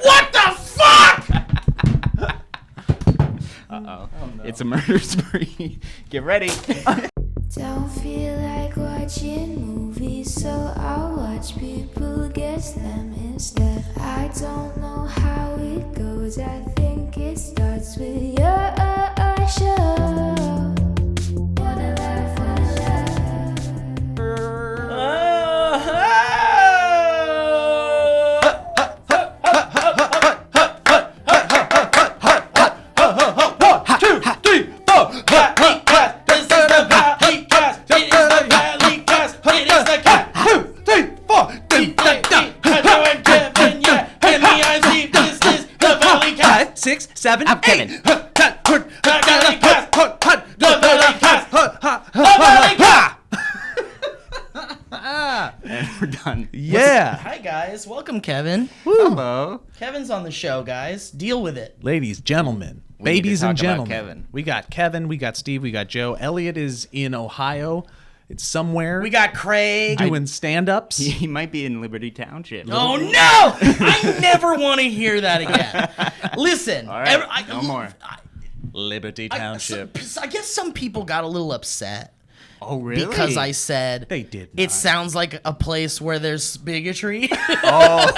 What the fuck? Uh-oh. Oh, no. It's a murder spree. Get ready. Don't feel like watching movies, so I'll watch people guess them instead. I don't know how it goes, I think it starts with your show. Wanna laugh, wanna One, two, three, four. This is the Valleycast. It is the Valleycast. It is the cat. 2, 3, 4. Joe and Kevin, yeah. And me, I see this is the Valleycast. 5, 6, 7, I'm Kevin. The Valleycast. The Valleycast. The Valleycast. And we're done. Yeah. Hi, guys. Welcome, Kevin. Hello. Kevin's on the show, guys. Deal with it. Ladies, gentlemen, We need to babies talk and about gentlemen. Kevin. We got Kevin, we got Steve, we got Joe. Elliot is in Ohio. It's somewhere We got Craig. doing stand-ups. He might be in Liberty Township. Oh, no! I never want to hear that again. Listen. All right. No more. Liberty I Township. guess some people got a little upset. Oh, really? Because I said They did it not. sounds like a place where there's bigotry. Oh.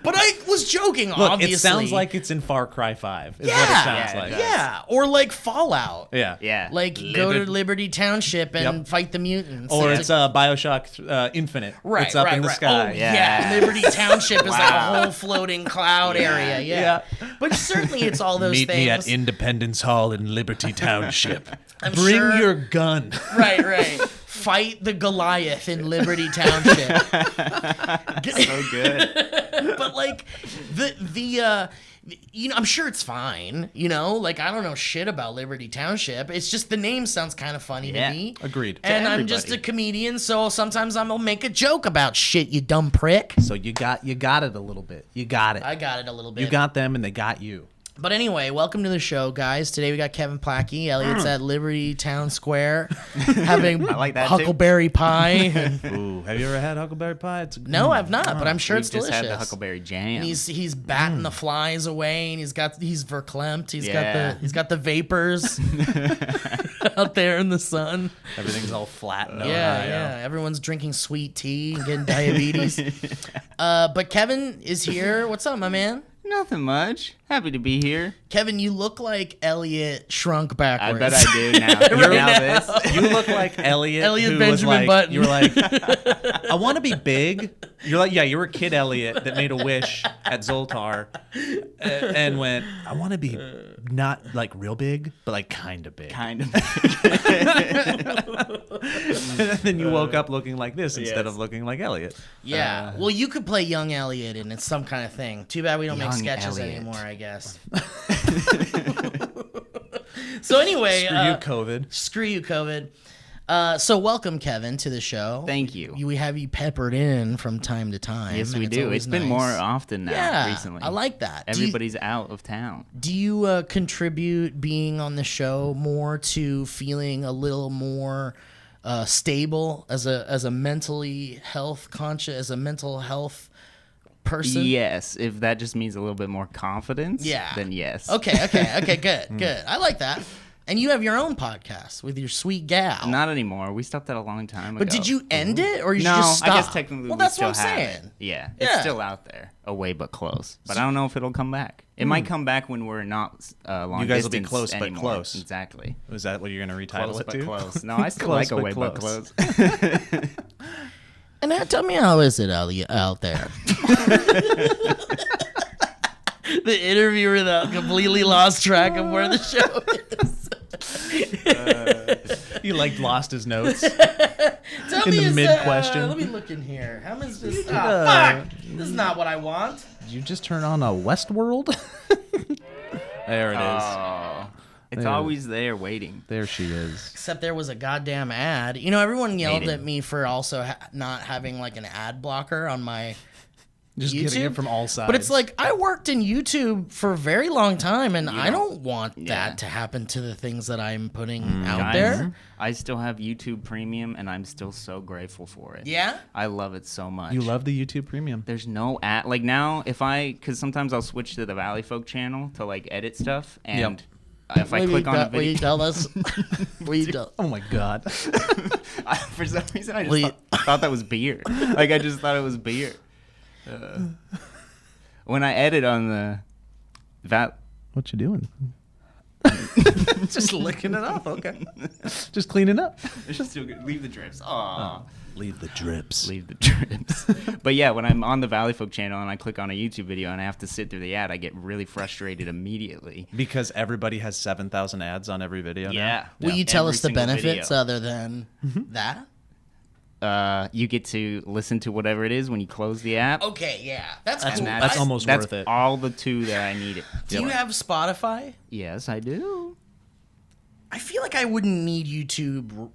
But I was joking, Look, obviously. it sounds like it's in Far Cry 5 is what it Yeah. sounds Yeah, like. it does. yeah, or like Fallout. Yeah. Yeah. Like go to Liberty Township and Yep. fight the mutants. Or it's BioShock Infinite. right, It's up right, in the right. sky. Oh, Yeah. Liberty Township is like Wow. a whole floating cloud area. Yeah. But certainly it's all those Meet things. me at Independence Hall in Liberty Township. I'm Bring sure- your gun. Right. Fight the Goliath in Liberty Township. So good. But like the you know, I'm sure it's fine, you know, like I don't know shit about Liberty Township. It's just the name sounds kind of funny Yeah. to me. Agreed. And To I'm just a everybody. comedian, so sometimes I'm gonna make a joke about shit, you dumb prick. So you got it a little bit. You got it. I got it a little bit. You got them and they got you. But anyway, welcome to the show, guys. Today we got Kevin Plachy. Elliot's at Liberty Town Square having I like that, too. huckleberry pie. Ooh, have you ever had huckleberry pie? It's No, I've not, but I'm sure We've it's just delicious. had the Huckleberry Jam. And he's batting the flies away, and he's verklempt. Yeah. He's got the vapors out there in the sun. Everything's all flat. in Yeah, Ohio. yeah. Everyone's drinking sweet tea and getting diabetes. But Kevin is here. What's up, my man? Nothing much. Happy to be here. Kevin, you look like Elliot shrunk I backwards. bet I do now. Right now now. this. You look like Elliot. Elliot who was Benjamin like, Button. You were like, I want to be big. You're like, yeah, you were Kid Elliot that made a wish at Zoltar and went, I want to be not like real big, but like kind of big. Kind of. And then you woke up looking like this instead Yes. of looking like Elliot. Yeah. Well, you could play young Elliot, and it's some kind of thing. Too bad we don't make Young sketches Elliot. anymore, I guess. So anyway, Screw you, COVID. Screw you, COVID. So welcome, Kevin, to the show. Thank you. We have you peppered in from time to time. Yes, and we do. always It's been nice. more often now Yeah, recently. I like that. Everybody's out of town. Do you contribute being on the show more to feeling a little more stable as a mentally health conscious, as a mental health person? Yes, if that just means a little bit more confidence, Yeah. then yes. Okay, good. I like that. And you have your own podcast with your sweet gal. Not anymore. We stopped that a long time ago. But did you end it, or you No, just stop? I guess technically well, we that's still what I'm have saying. it. Yeah, Yeah. it's still out there, away but close. But I don't know if it'll come back. It might come back when we're not long You guys will be distance close but anymore. close. Exactly. Was that what you're going to retitle Close it but to? close. No, I still Close like but away but close. close. And now tell me, how is it out there? The interviewer that completely lost track of where the show is. He like lost his notes. Tell in me, the is mid-question. let me look in here. How much is this? Fuck! This is not what I want. Did you just turn on a Westworld? There it is. Oh, it's There. always there waiting. There she is. Except there was a goddamn ad. You know, everyone yelled Hate it. at me for also not having like an ad blocker on my Just getting it from all sides. But it's like, I worked in YouTube for a very long time, and I don't want that to happen to the things that I'm putting out there. I still have YouTube Premium, and I'm still so grateful for it. Yeah? I love it so much. You love the YouTube Premium. There's no ad. Like now, because sometimes I'll switch to the Valleyfolk channel to like edit stuff, and if I click on a video, will you tell us? Will you tell? Oh my God. For some reason, I just thought that was beer. Like I just thought it was beer. When I edit on the What you doing? Just licking it off. Okay. Just cleaning up. it's just still good. Leave the drips. Aww. Leave the drips. Leave the drips. But yeah, when I'm on the Valleyfolk channel and I click on a YouTube video and I have to sit through the ad, I get really frustrated immediately. Because everybody has 7,000 ads on every video now? Will you tell Every us the single benefits video. other than that? You get to listen to whatever it is when you close the app. Okay, yeah. That's And cool. That's almost that's worth it. all the two that I needed. Do you have Spotify? Yes, I do. I feel like I wouldn't need YouTube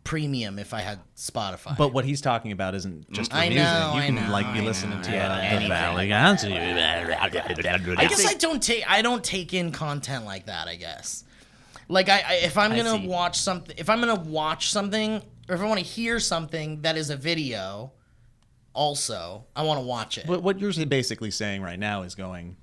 Premium if I had Spotify. But what he's talking about isn't just your I music. know, You I can know, be I listening know. to Yeah, the anything. Valley. I guess I don't take in content like that, I guess. Like if I'm going see. to watch something, or if I want to hear something that is a video also, I want to watch it. What you're basically saying right now is going,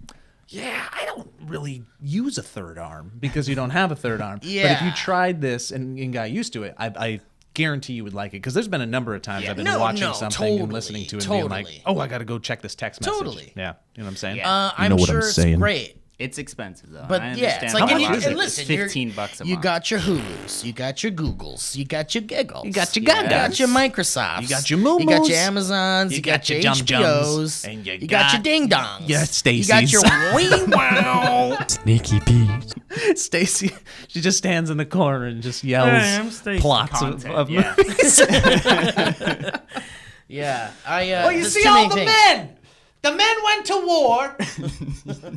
yeah, I don't really use a third arm because you don't have a third arm. But if you Yeah. tried this and got used to it, I guarantee you would like it. Because there's been a number of times I've been watching something and listening to it and being like, oh, I got to go check this text message. Totally. Yeah. You know what I'm saying? I'm sure it's great. It's expensive though. But I yeah, understand it's how like, much and it is. listen, It's $15 a month. You got your Hulus, you got your Googles, you got your Giggles, You got your you Gagas. got your Microsofts, You got your you got Moomos. your Amazons, you got your Jum HBOs, Jums, and you you got your got Ding Dongs, your you got your Stacy's. Wee Wow. Sneaky Pete. Stacy, she just stands in the corner and just yells plots of Yeah. movies. Yeah, Well, you there's see too all many the things. men. The men went to war,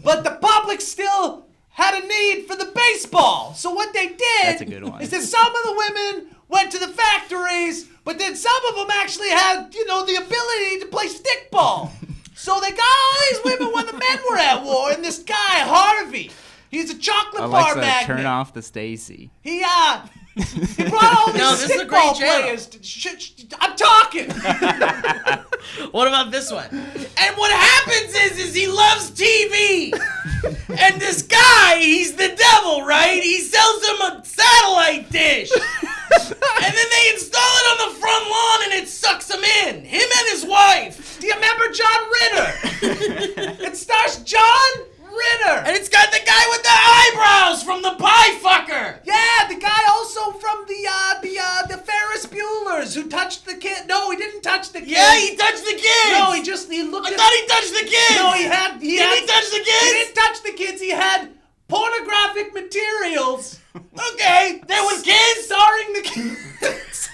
but the public still had a need for the baseball. So what they did That's a good one. is that some of the women went to the factories, but then some of them actually had, the ability to play stickball. So they got all these women when the men were at war, and this guy, Harvey, he's a chocolate bar Alexa, magnet. turn off the Stacy. He brought all these No, this is a great stickball channel. players. I'm talking. What about this one? And what happens is he loves TV. And this guy, he's the devil, right? He sells him a satellite dish. And then they install it on the front lawn and it sucks him in. Him and his wife. Do you remember John Ritter? It stars John Ritter. And it's got the guy with the eyebrows from the Pie Fucker. Yeah, the guy also from the Ferris Bueller's who touched the kid. No, he didn't touch the kid. Yeah, he touched the kids. No, he looked I at. thought he touched the kids. No, he had. Did he touch the He kids? didn't touch the kids. He had pornographic materials. Okay, there was kids. Starring the kids.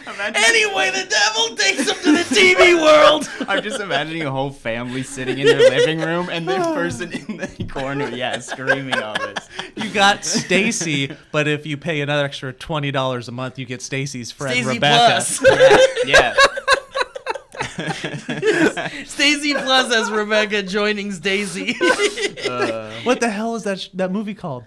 Anyway, the devil takes him to the TV world. I'm just imagining a whole family sitting in their living room and the person in the corner, screaming all this. You got Stacy, but if you pay another extra $20 a month, you get Stacy's friend Stacey Rebecca. Plus. Yeah. Stacey Plus as Rebecca joining Stacey. What the hell is that movie called?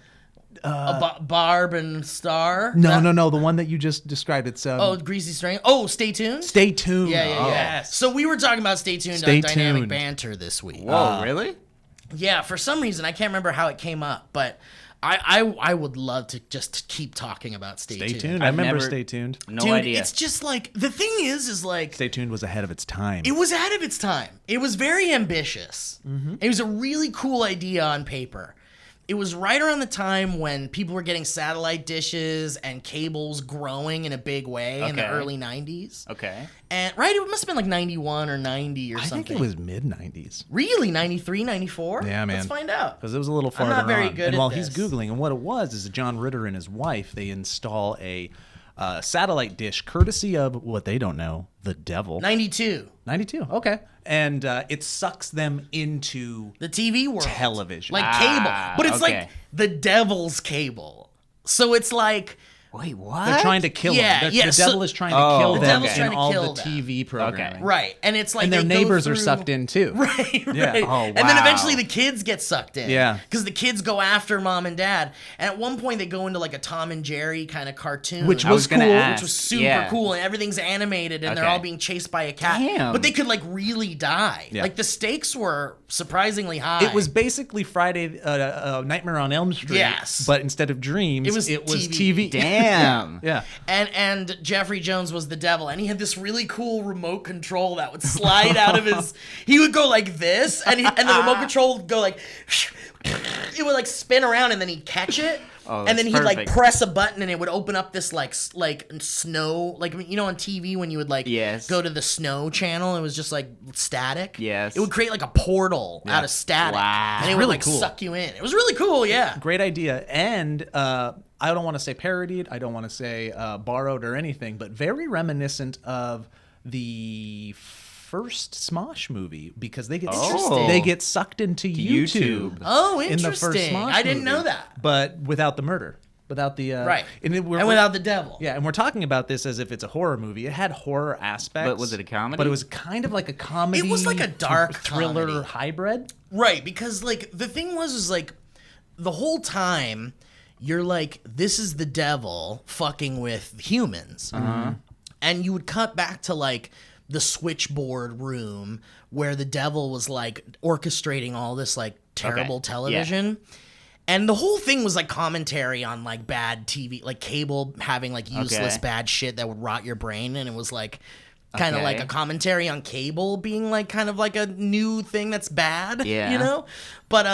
Barb and Star. No, the one that you just described. It's Oh, Greasy String. Oh, Stay Tuned. Stay Tuned. Yeah. Yes. So we were talking about Stay Tuned Stay on Dynamic Tuned. Banter this week. Whoa, really? Yeah, for some reason I can't remember how it came up, but I would love to just keep talking about Stay Stay Tuned. Tuned. I I've remember never- Stay Tuned. No Dude, idea. it's just like the thing is like Stay Tuned was ahead of its time. it was ahead of its time. It was very ambitious. It was a really cool idea on paper. It was right around the time when people were getting satellite dishes and cables growing in a big way in the Okay. early 90s. Okay. And right, it must have been like 91 or 90 or I something. think it was mid 90s. Really? 93, 94? Yeah, man. Let's find out. Because it was a little farther not very on. good And at while this. he's Googling, and what it was is John Ritter and his wife, they install a satellite dish courtesy of what they don't know, the devil. 92. 92, okay. And it sucks them into The TV world. television. Like cable. But it's okay. like the devil's cable. So it's like Wait, what? They're trying to kill Yeah, them. yeah, The so- devil is trying to kill The them devil's in trying to all kill the them. TV programming. Right. And it's like And their they go neighbors are through- sucked in too. Right, Yeah. right. Oh, And then wow. eventually the kids get sucked in. Yeah. Because the kids go after mom and dad. And at one point they go into like a Tom and Jerry kind of cartoon. Which I was gonna cool. ask. Which was super Yeah. cool. And everything's animated and they're Okay. all being chased by a cat. Damn. But they could like really die. Yeah. Like the stakes were surprisingly high. It was basically Friday Nightmare on Elm Street. Yes. But instead of dreams, It was TV. Damn. Yeah. And Jeffrey Jones was the devil, and he had this really cool remote control that would slide out of his. He would go like this, and the remote control would go like. It would like spin around, and then he'd catch it, Oh, and then that's he'd like perfect. press a button, and it would open up this like snow, like you know on TV when you would like Yes. go to the snow channel, it was just like static. Yes. It would create like a portal out of static, Wow. and it would Really like cool. suck you in. It was really cool, yeah. Great idea. And I don't want to say parodied. I don't want to say borrowed or anything, but very reminiscent of the first Smosh movie because they get Interesting. they get sucked into YouTube. Oh, in the first interesting. Smosh I didn't movie, know that. but without the murder, without the Right. and without the devil. Yeah, and we're talking about this as if it's a horror movie. It had horror aspects. But was it a comedy? But it was kind of like a comedy. It was like a dark thriller comedy. hybrid. Right, because like the thing was like the whole time you're like, this is the devil fucking with humans. And you would cut back to like the switchboard room where the devil was like orchestrating all this like terrible Okay, television. And the whole thing was like commentary on like bad TV, like cable having like useless Okay. bad shit that would rot your brain. And it was like kind of Okay. like a commentary on cable being like kind of like a new thing that's bad, Yeah. you know? But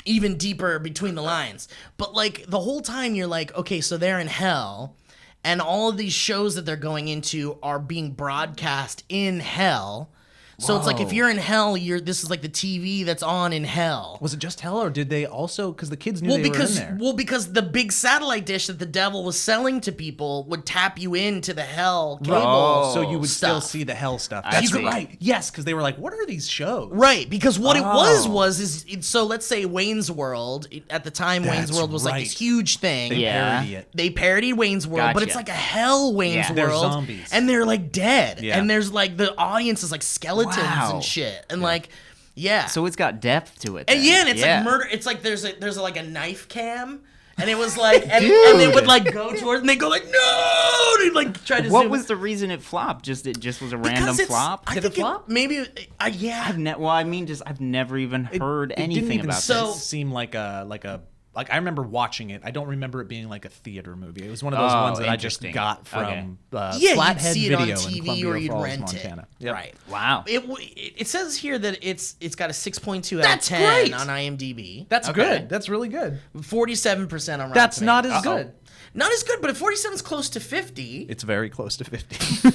even deeper between the lines. But like the whole time you're like, okay, so they're in hell. And all of these shows that they're going into are being broadcast in hell. So it's like if Whoa. you're in hell, this is like the TV that's on in hell. Was it just hell, or did they also? Because the kids knew they were in there. Because the big satellite dish that the devil was selling to people would tap you into the hell cable. Oh, so you would still stuff. see the hell stuff. I That's see. right. Yes, because they were like, "What are these shows?" Right, because what it Oh. was so let's say Wayne's World, at the time Wayne's That's World was like this right. huge thing. They Yeah. parody it. They parodied Wayne's World, but it's Gotcha. like a hell Wayne's Yeah. They're World. zombies. And they're like dead. Yeah. And there's like the audience is like skeletons Wow. and shit. And like, yeah. So it's got depth to it. and then. yeah, and it's like murder. It's like there's like a knife cam. And it was like, and they would like go towards, and they go like, no, and they'd like try to What zoom was in. the reason it flopped? It just was a Because random it's- flop. I Did think it flop? Maybe, yeah. I've never even heard It anything didn't even about So- this. seem like I remember watching it. I don't remember it being like a theater movie. It was one of those Oh, ones that I just interesting. got from Okay. Yeah, you'd Flathead see it on Video TV in Columbia or you'd Falls, rent Montana. it. Yep. Right. Wow. It says here that it's got a 6.2 out That's of 10 great. on IMDb. That's Okay. good. That's really good. 47% on Rotten That's not Tomatoes. as good. Not as good, but if 47 is close to 50. It's very close to 50.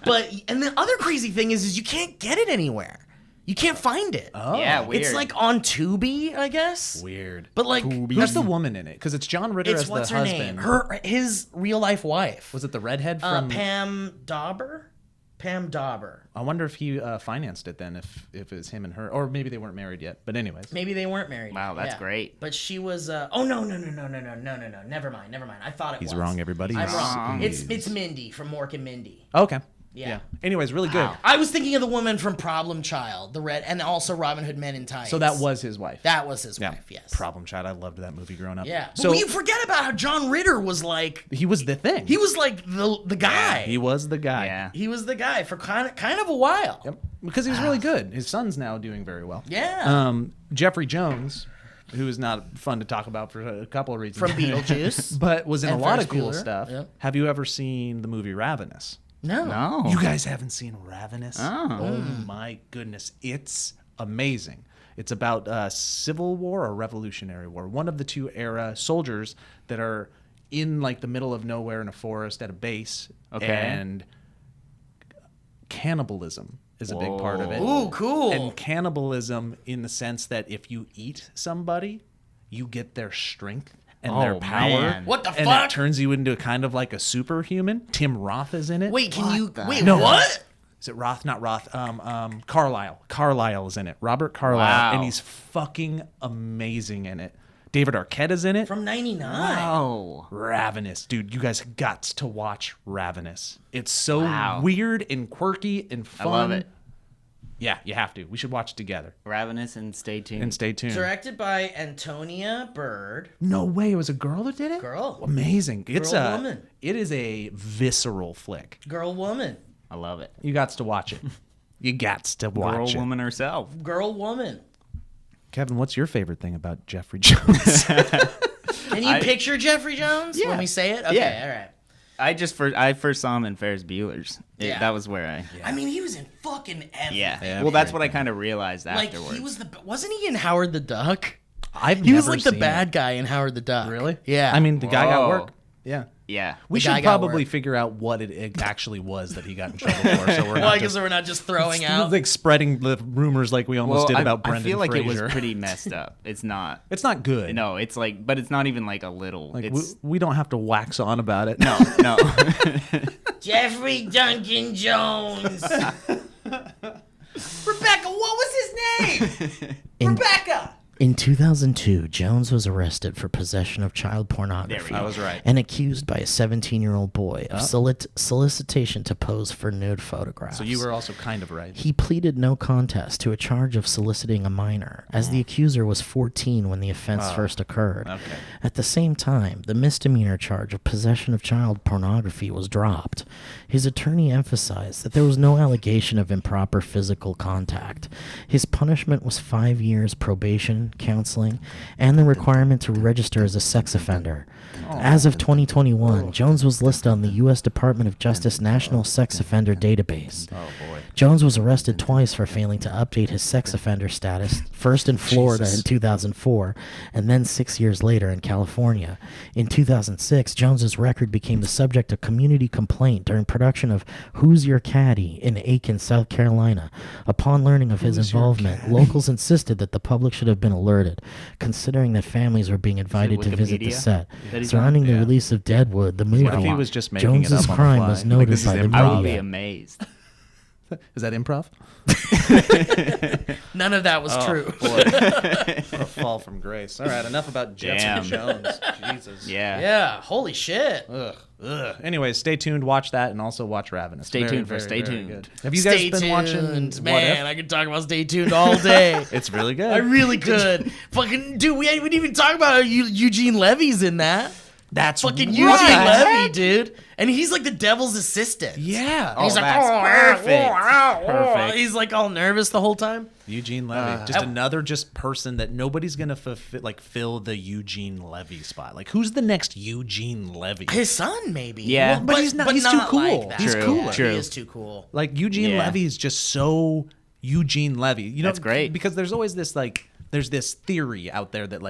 But and the other crazy thing is you can't get it anywhere. You can't find it. Yeah, weird. It's like on Tubi, I guess. Weird. But like Who's the woman in it? Because it's John Ritter it's as what's the her husband. name? His real life wife. Was it the redhead from? Pam Dauber? Pam Dauber. I wonder if he financed it then, if it was him and her, or maybe they weren't married yet. But anyways, Maybe they weren't married. Wow, yet. that's Yeah. great. But she was. Oh no. Never mind. I thought it was. he's wrong, everybody. I'm He's- wrong. he's- It's Mindy from Mork and Mindy. Okay. Yeah. Anyways, really good. I was thinking of the woman from Problem Child, the red, and also Robin Hood Men in Tights. So that was his wife. that was his yeah. wife. Yes. Problem Child. I loved that movie growing up. Yeah. So But you forget about how John Ritter was like. he was the thing. He was like the guy. He was the guy. Yeah. He was the guy for kind of a while. Yep. Because he was really good. His son's now doing very well. Yeah. Jeffrey Jones, who is not fun to talk about for a couple of reasons. From Beetlejuice. but was in And a lot Ferris of cool Bueller. stuff. Yep. Have you ever seen the movie Ravenous? No. No. You guys haven't seen Ravenous? Oh. My goodness. It's amazing. It's about Civil War or Revolutionary War. One of the two era soldiers that are in like the middle of nowhere in a forest at a base. Okay. And cannibalism is a big part of it. Ooh, cool. And cannibalism in the sense that if you eat somebody, you get their strength and their Oh, power. man. What the and fuck? it turns you into kind of like a superhuman. Tim Roth is in it. Wait, can you wait? No. What? Is it Roth? Not Roth. Carlisle. Carlisle is in it. Robert Carlisle, Wow. and he's fucking amazing in it. David Arquette is in it. From 99. Oh. Ravenous, dude. You guys got to watch Ravenous. It's so Wow. weird and quirky and fun. I love it. Yeah, you have to. We should watch it together. Ravenous and stay tuned. And stay tuned. Directed by Antonia Bird. No way, it was a girl that did it? Girl. Amazing. It's Girl, a woman. It is a visceral flick. Girl, woman. I love it. You got to watch it. You got to watch Girl, it. woman herself. Girl, woman. Kevin, what's your favorite thing about Jeffrey Jones? Can you picture Jeffrey Jones when we say it? Okay, Yeah. all right. I first saw him in Ferris Bueller's. Yeah. That was where I. I mean, he was in fucking everything. Yeah. Well, that's what I kind of realized Like, afterwards. he was wasn't he in Howard the Duck? I've He was never like the seen bad it. guy in Howard the Duck. Really? Yeah. I mean, the guy got Whoa. work. Yeah. Yeah. We The guy should got probably work. figure out what it actually was that he got in trouble for. So we're well, not I guess just we're not just throwing out. like spreading the rumors like we almost did about I Brendan feel like Fraser. it was pretty messed up. It's not. It's not good. No, it's like, but it's not even like a little. Like it's we don't have to wax on about it. no. Jeffrey Duncan Jones. Rebecca, what was his name? Rebecca. In 2002, Jones was arrested for possession of child pornography. I was right. And accused by a 17-year-old boy of solicitation to pose for nude photographs. So you were also kind of right. He pleaded no contest to a charge of soliciting a minor, as the accuser was 14 when the offense first occurred. Okay. At the same time, the misdemeanor charge of possession of child pornography was dropped. His attorney emphasized that there was no allegation of improper physical contact. His punishment was 5 years probation, counseling, and the requirement to register as a sex offender. As of 2021, Jones was listed on the U.S. Department of Justice National Sex Offender Database. Jones was arrested twice for failing to update his sex offender status, first in Florida in 2004, and then 6 years later in California. In 2006, Jones's record became the subject of community complaint during production of Who's Your Caddy in Aiken, South Carolina. Upon learning of his involvement, locals insisted that the public should have been alerted, considering that families were being invited to visit the Wikipedia set. that he's Surrounding on? the Yeah. release of Deadwood, the movie, What if he was just making it Jones's up on the crime fly? was Like, noted this is by the improv. I would be media. amazed. Is that improv? None of that was true. What a fall from grace. All right, enough about Jeffrey Damn. Jones. Jesus. Yeah. Yeah, holy shit. Ugh. Anyways, stay tuned. Watch that, and also watch Ravenous. Stay tuned for Stay very Tuned. good. Have you guys Stay been tuned. watching? What Man, If? I could talk about Stay Tuned all day. It's really good. I really could. Fucking dude, we didn't even talk about how Eugene Levy's in that. That's Fucking right. Eugene Levy, dude. And he's like the devil's assistant. Yeah. And he's like, that's perfect. Perfect. He's like all nervous the whole time. Eugene Levy, just another person that nobody's gonna fill the Eugene Levy spot. Like, who's the next Eugene Levy? His son, maybe. Yeah. But he's not- he's too like cool. that. He's True, cooler. true. He is too cool. Like Eugene Yeah. Levy is just so Eugene Levy. You know, That's great. because there's always this there's this theory out there that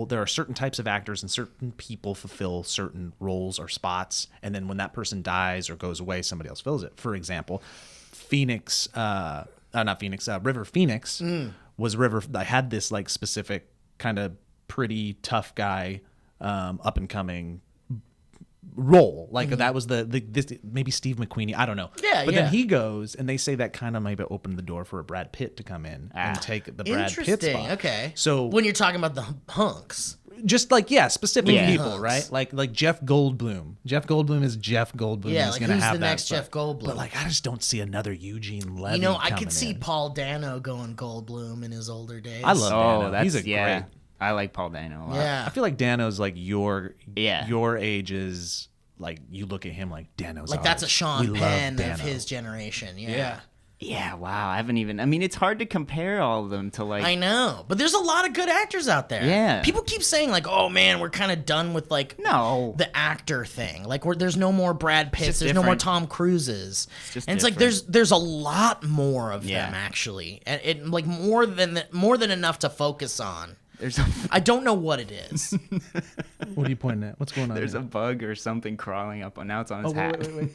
there are certain types of actors and certain people fulfill certain roles or spots, and then when that person dies or goes away, somebody else fills it. For example, River Phoenix was River. I had this like specific kind of pretty tough guy, up and coming role. Like that was this maybe Steve McQueen. I don't know. Yeah, But yeah. then he goes and they say that kind of maybe opened the door for a Brad Pitt to come in and take the Brad Pitt Interesting. spot. Okay. So when you're talking about the hunks. just like specific Yeah. people, Hunks. right? Like Jeff Goldblum. Jeff Goldblum is Jeff Goldblum. Yeah, He's like gonna who's have the that next spot. Jeff Goldblum? But like I just don't see another Eugene Levy. You know, I coming could see in. Paul Dano going Goldblum in his older days. I love Oh, Dano. that's He's a great. I like Paul Dano a lot. Yeah. I feel like Dano's like your Yeah. age is like you look at him like Dano's Like that's a ours. Sean We love Penn of Dano. his generation. Yeah. Yeah. Yeah, wow. I haven't even. I mean, it's hard to compare all of them to like. I know, but there's a lot of good actors out there. Yeah. People keep saying like, "Oh man, we're kind of done with like No. the actor thing. Like, there's no more Brad Pitts, just there's no more different. Tom Cruises." just And it's like different. there's a lot more of Yeah. them actually, and it like more than enough to focus on. There's a I don't know what it is. What are you pointing at? What's going on? there's a here? bug or something crawling up on. Now it's on his hat. wait.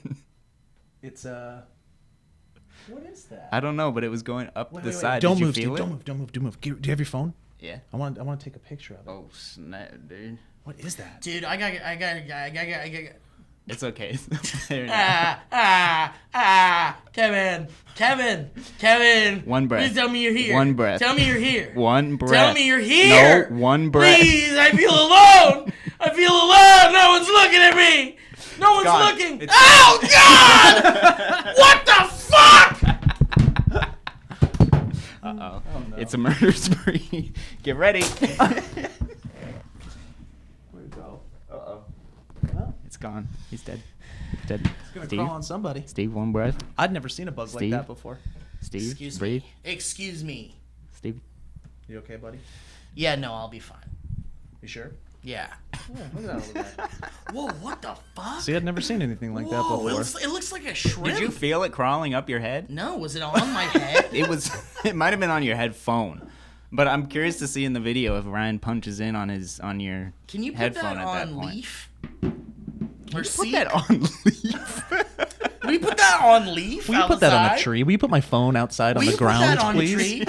It's What is that? I don't know, but it was going up the side. Don't Did you move, feel Steve. it? Don't move. Do you have your phone? Yeah. I want to take a picture of it. Oh snap, dude. What is that? Dude, I got It's okay. There it is. Kevin. One breath. Please tell me you're here. One breath. Tell me you're here. One breath. Tell me you're here. No, one breath. Please, I feel alone. I feel alone. No one's looking at me. No one's gone. looking. It's- Oh, God! What the fuck? Uh-oh. It's a murder spree. Get ready. Where'd it go? Uh-oh. Well, It's gone. He's dead. Dead. it's gonna Steve? crawl on somebody. Steve, one breath. I'd never seen a bug like Steve? that before. Steve, Excuse breathe. me. Excuse me. Steve. You okay, buddy? Yeah, no, I'll be fine. You sure? Yeah. Yeah, look at that little guy. Whoa, what the fuck? See, I'd never seen anything like that Whoa, before. it looks like a shrimp. Did you feel it crawling up your head? No, was it on my head? It was. It might have been on your headphone, but I'm curious to see in the video if Ryan punches in on your Can you put headphone that at that on point. leaf? Or Put seat? that on leaf. Will you put that on leaf? Will you put that on a outside? tree? Will you put my phone outside Will on you the put ground, that on a please? tree?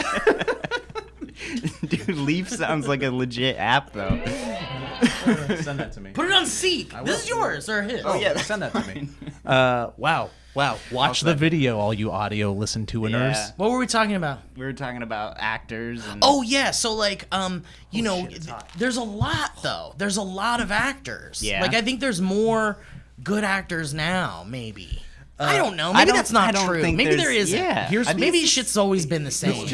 Dude, Leaf sounds like a legit app though. Send that to me. Put it on seek. This is yours or his. Oh, yeah. Send that to me. Wow. Watch the video, all you audio listen to inners. Yeah. What were we talking about? We were talking about actors and Oh yeah, so like you know, shit, it's hot. there's a lot though. There's a lot of actors. Yeah. Like I think there's more good actors now, maybe. I don't know. Maybe that's not true. Maybe there isn't. Yeah. Here's- Maybe shit's always been the same.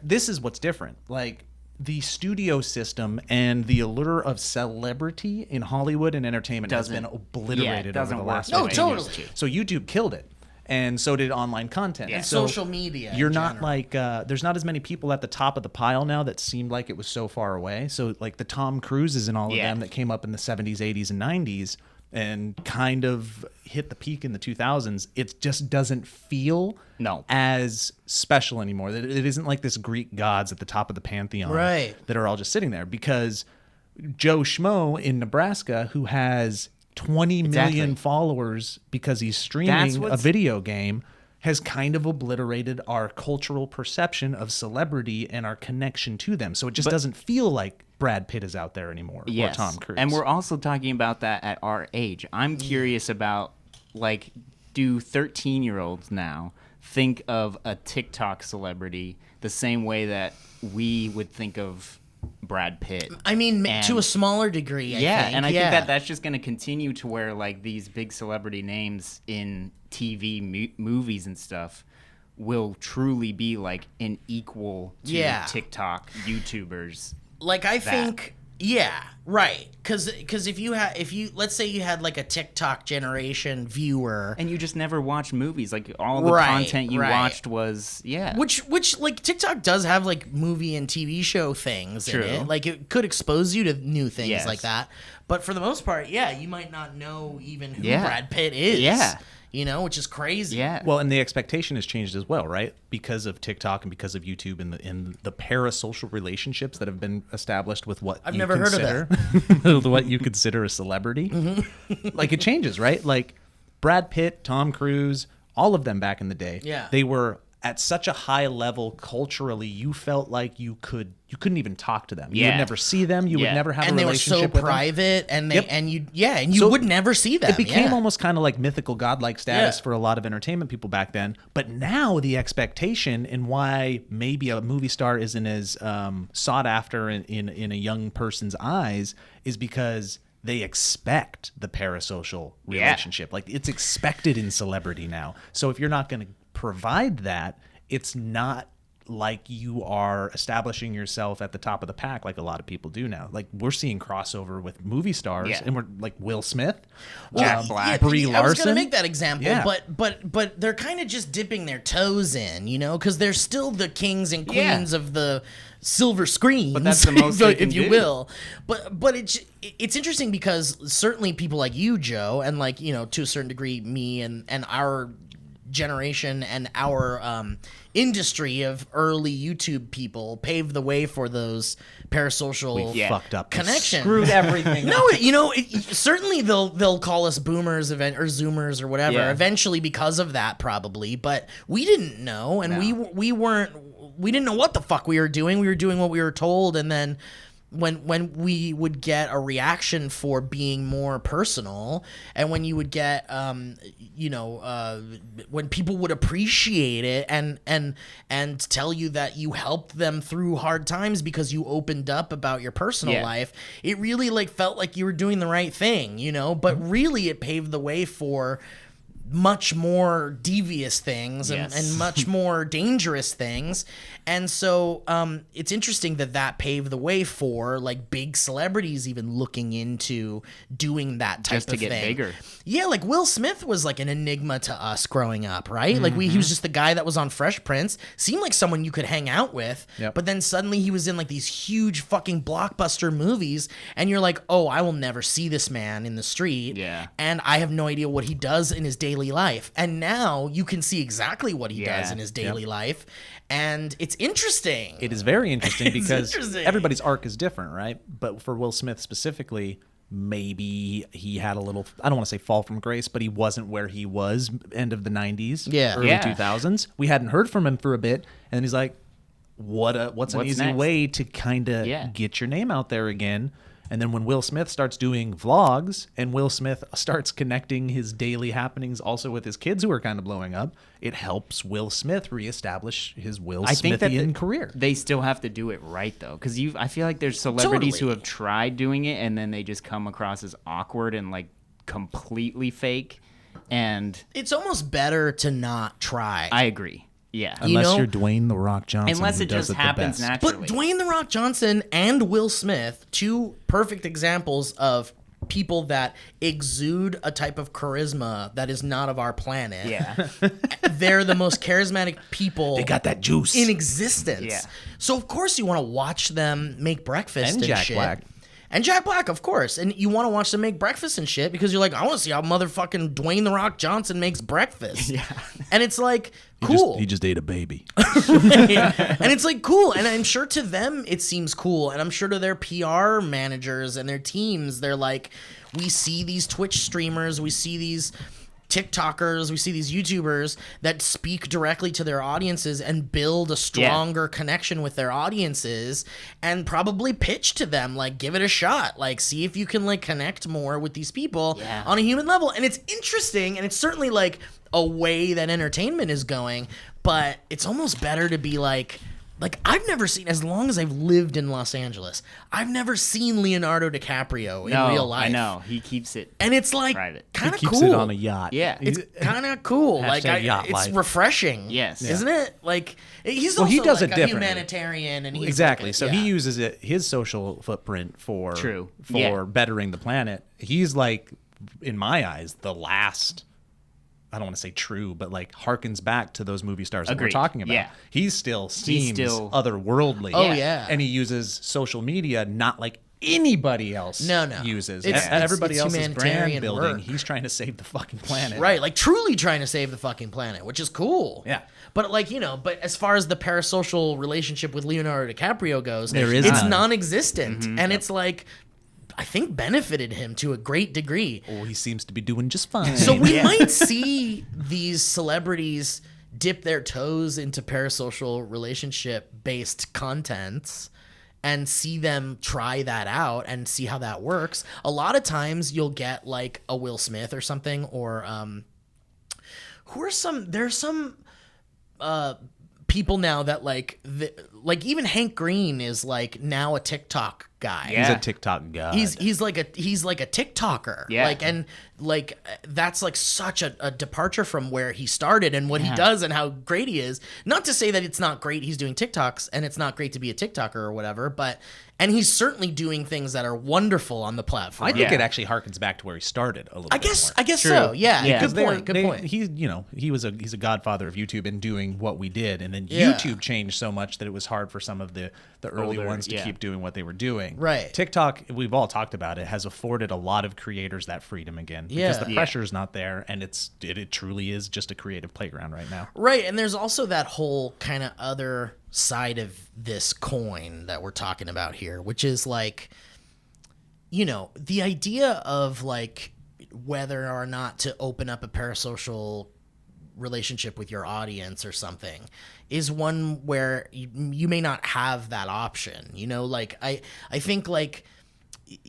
This is what's different. Like the studio system and the allure of celebrity in Hollywood and entertainment has been obliterated over doesn't the work last the No, way it 15 totally. years. So YouTube killed it. And so did online content. And So social media. You're in not general. like there's not as many people at the top of the pile now that seemed like it was so far away. So like the Tom Cruises and all of Yeah. them that came up in the 70s, 80s, and 90s and kind of hit the peak in the 2000s, it just doesn't feel as special anymore. It isn't like this Greek gods at the top of the pantheon Right. that are all just sitting there, because Joe Schmo in Nebraska, who has 20 million followers because he's streaming a video game, has kind of obliterated our cultural perception of celebrity and our connection to them. So it just doesn't feel like Brad Pitt is out there anymore, or Tom Cruise. And we're also talking about that at our age. I'm curious about, like, do 13-year-olds now think of a TikTok celebrity the same way that we would think of Brad Pitt? I mean, And- to a smaller degree, I think. And I think that that's just going to continue to where, like, these big celebrity names in TV movies and stuff will truly be like an equal to TikTok YouTubers. Like I think, yeah, right. Because if you let's say you had like a TikTok generation viewer, And you just never watched movies. Like, all the Right, content you right. watched was, which like TikTok does have like movie and TV show things True. in it. Like it could expose you to new things Yes. like that. But for the most part, yeah, you might not know even who Yeah. Brad Pitt is. Yeah. You know, which is crazy. Yeah. Well, and the expectation has changed as well, right? Because of TikTok and because of YouTube and the parasocial relationships that have been established with what I've you never heard of consider, what you consider a celebrity. Like it changes, right? Like Brad Pitt, Tom Cruise, all of them back in the day. Yeah. They were at such a high level culturally, you felt like you couldn't even talk to them. You would Yeah. never see them. You would Yeah. never have And a they were so relationship with them. private, and they Yep. and you So would never see them. It became yeah. almost kind of like mythical godlike status Yeah. for a lot of entertainment people back then. But now the expectation and why maybe a movie star isn't as sought after in a young person's eyes is because they expect the parasocial relationship. Like it's expected in celebrity now. So if you're not going to provide that, it's not like you are establishing yourself at the top of the pack like a lot of people do now. Like we're seeing crossover with movie stars, Yeah. and we're like Will Smith, Jack Black. Brie I was Larson. gonna make that example, Yeah. but they're kind of just dipping their toes in, you know, because they're still the kings and Yeah. queens of the silver screens, But that's the most they can if you do. will. But it's interesting because certainly people like you, Joe, and like you know to a certain degree me and our generation and our industry of early YouTube people paved the way for those parasocial Fucked up, connections. screwed everything. No, you know, certainly they'll call us boomers or Zoomers or whatever Yeah. eventually because of that probably, but we didn't know and we didn't know what the fuck we were doing. We were doing what we were told, and then when we would get a reaction for being more personal, and when you would get when people would appreciate it and tell you that you helped them through hard times because you opened up about your personal life, it really like felt like you were doing the right thing, but really it paved the way for much more devious things and much more dangerous things. And so it's interesting that paved the way for like big celebrities even looking into doing that type Just to of get thing. bigger. Yeah, like Will Smith was like an enigma to us growing up, right? Like he was just the guy that was on Fresh Prince, seemed like someone you could hang out with, but then suddenly he was in like these huge fucking blockbuster movies, and you're like, oh, I will never see this man in the street, and I have no idea what he does in his daily life. And now you can see exactly what he does in his daily life, and it's interesting. It is very interesting because interesting. everybody's arc is different, right? But for Will Smith specifically, maybe he had a little, I don't want to say fall from grace, but he wasn't where he was end of the 90s, early 2000s. We hadn't heard from him for a bit, and he's like, what's an easy next? way to kind of get your name out there again? And then when Will Smith starts doing vlogs and Will Smith starts connecting his daily happenings also with his kids who are kind of blowing up, it helps Will Smith reestablish his I think that Smithian career. They still have to do it right though, because I feel like there's celebrities who have tried doing it and then they just come across as awkward and like completely fake. And it's almost better to not try. I agree. Yeah. Unless you're Dwayne The Rock Johnson. Unless who it does just it the happens best. naturally. But Dwayne The Rock Johnson and Will Smith, two perfect examples of people that exude a type of charisma that is not of our planet. Yeah. They're the most charismatic people They got that juice. in existence. Yeah. So of course you want to watch them make breakfast and Jack shit. Black. And Jack Black, of course. And you want to watch them make breakfast and shit because you're like, I want to see how motherfucking Dwayne The Rock Johnson makes breakfast. Yeah. And it's like, cool. He just ate a baby. And it's like cool, and I'm sure to them it seems cool, and I'm sure to their PR managers and their teams, they're like, we see these Twitch streamers, we see these TikTokers, we see these YouTubers that speak directly to their audiences and build a stronger connection with their audiences, and probably pitch to them, like, give it a shot, like, see if you can like connect more with these people on a human level. And it's interesting, and it's certainly like a way that entertainment is going, but it's almost better to be like I've never seen, as long as I've lived in Los Angeles, I've never seen Leonardo DiCaprio in real life. I know. He keeps it And it's like private. kind of Keeps cool. it on a yacht. Yeah. It's kind of cool. Like yacht it's life. refreshing. Yes. Isn't it? Like he's Well, also he does like it a differently. humanitarian, and he's Exactly. like So he uses his social footprint for bettering the planet. He's like, in my eyes, the last, I don't want to say true, but like harkens back to those movie stars that we're Agreed. talking about. Yeah. He still seems still- otherworldly. Oh, yeah. And he uses social media not like anybody else No. uses. It's- Everybody it's else's humanitarian brand building. work. He's trying to save the fucking planet. Right, like truly trying to save the fucking planet, which is cool. Yeah. But like, but as far as the parasocial relationship with Leonardo DiCaprio goes, There is it's none. non-existent. And it's like, I think benefited him to a great degree. Oh, he seems to be doing just fine. So we might see these celebrities dip their toes into parasocial relationship based contents and see them try that out and see how that works. A lot of times you'll get like a Will Smith or something, or there's some people now that like even Hank Green is like now a TikTok guy. Yeah. He's a TikTok god. He's like a TikToker. Yeah. Like, and like that's like such a departure from where he started and what he does and how great he is. Not to say that it's not great he's doing TikToks and it's not great to be a TikToker or whatever, but and he's certainly doing things that are wonderful on the platform. I think it actually harkens back to where he started a little I bit guess more. so. Yeah. Yeah. Good point. Good point. He's a godfather of YouTube and doing what we did, and then Yeah. YouTube changed so much that it was hard for some of the early Older, ones to yeah. keep doing what they were doing. Right. TikTok, we've all talked about it, has afforded a lot of creators that freedom again because Yeah. the pressure's not there, and it truly is just a creative playground right now. Right, and there's also that whole kind of other side of this coin that we're talking about here, which is like, the idea of like whether or not to open up a parasocial relationship with your audience or something is one where you may not have that option. You know, like I think like,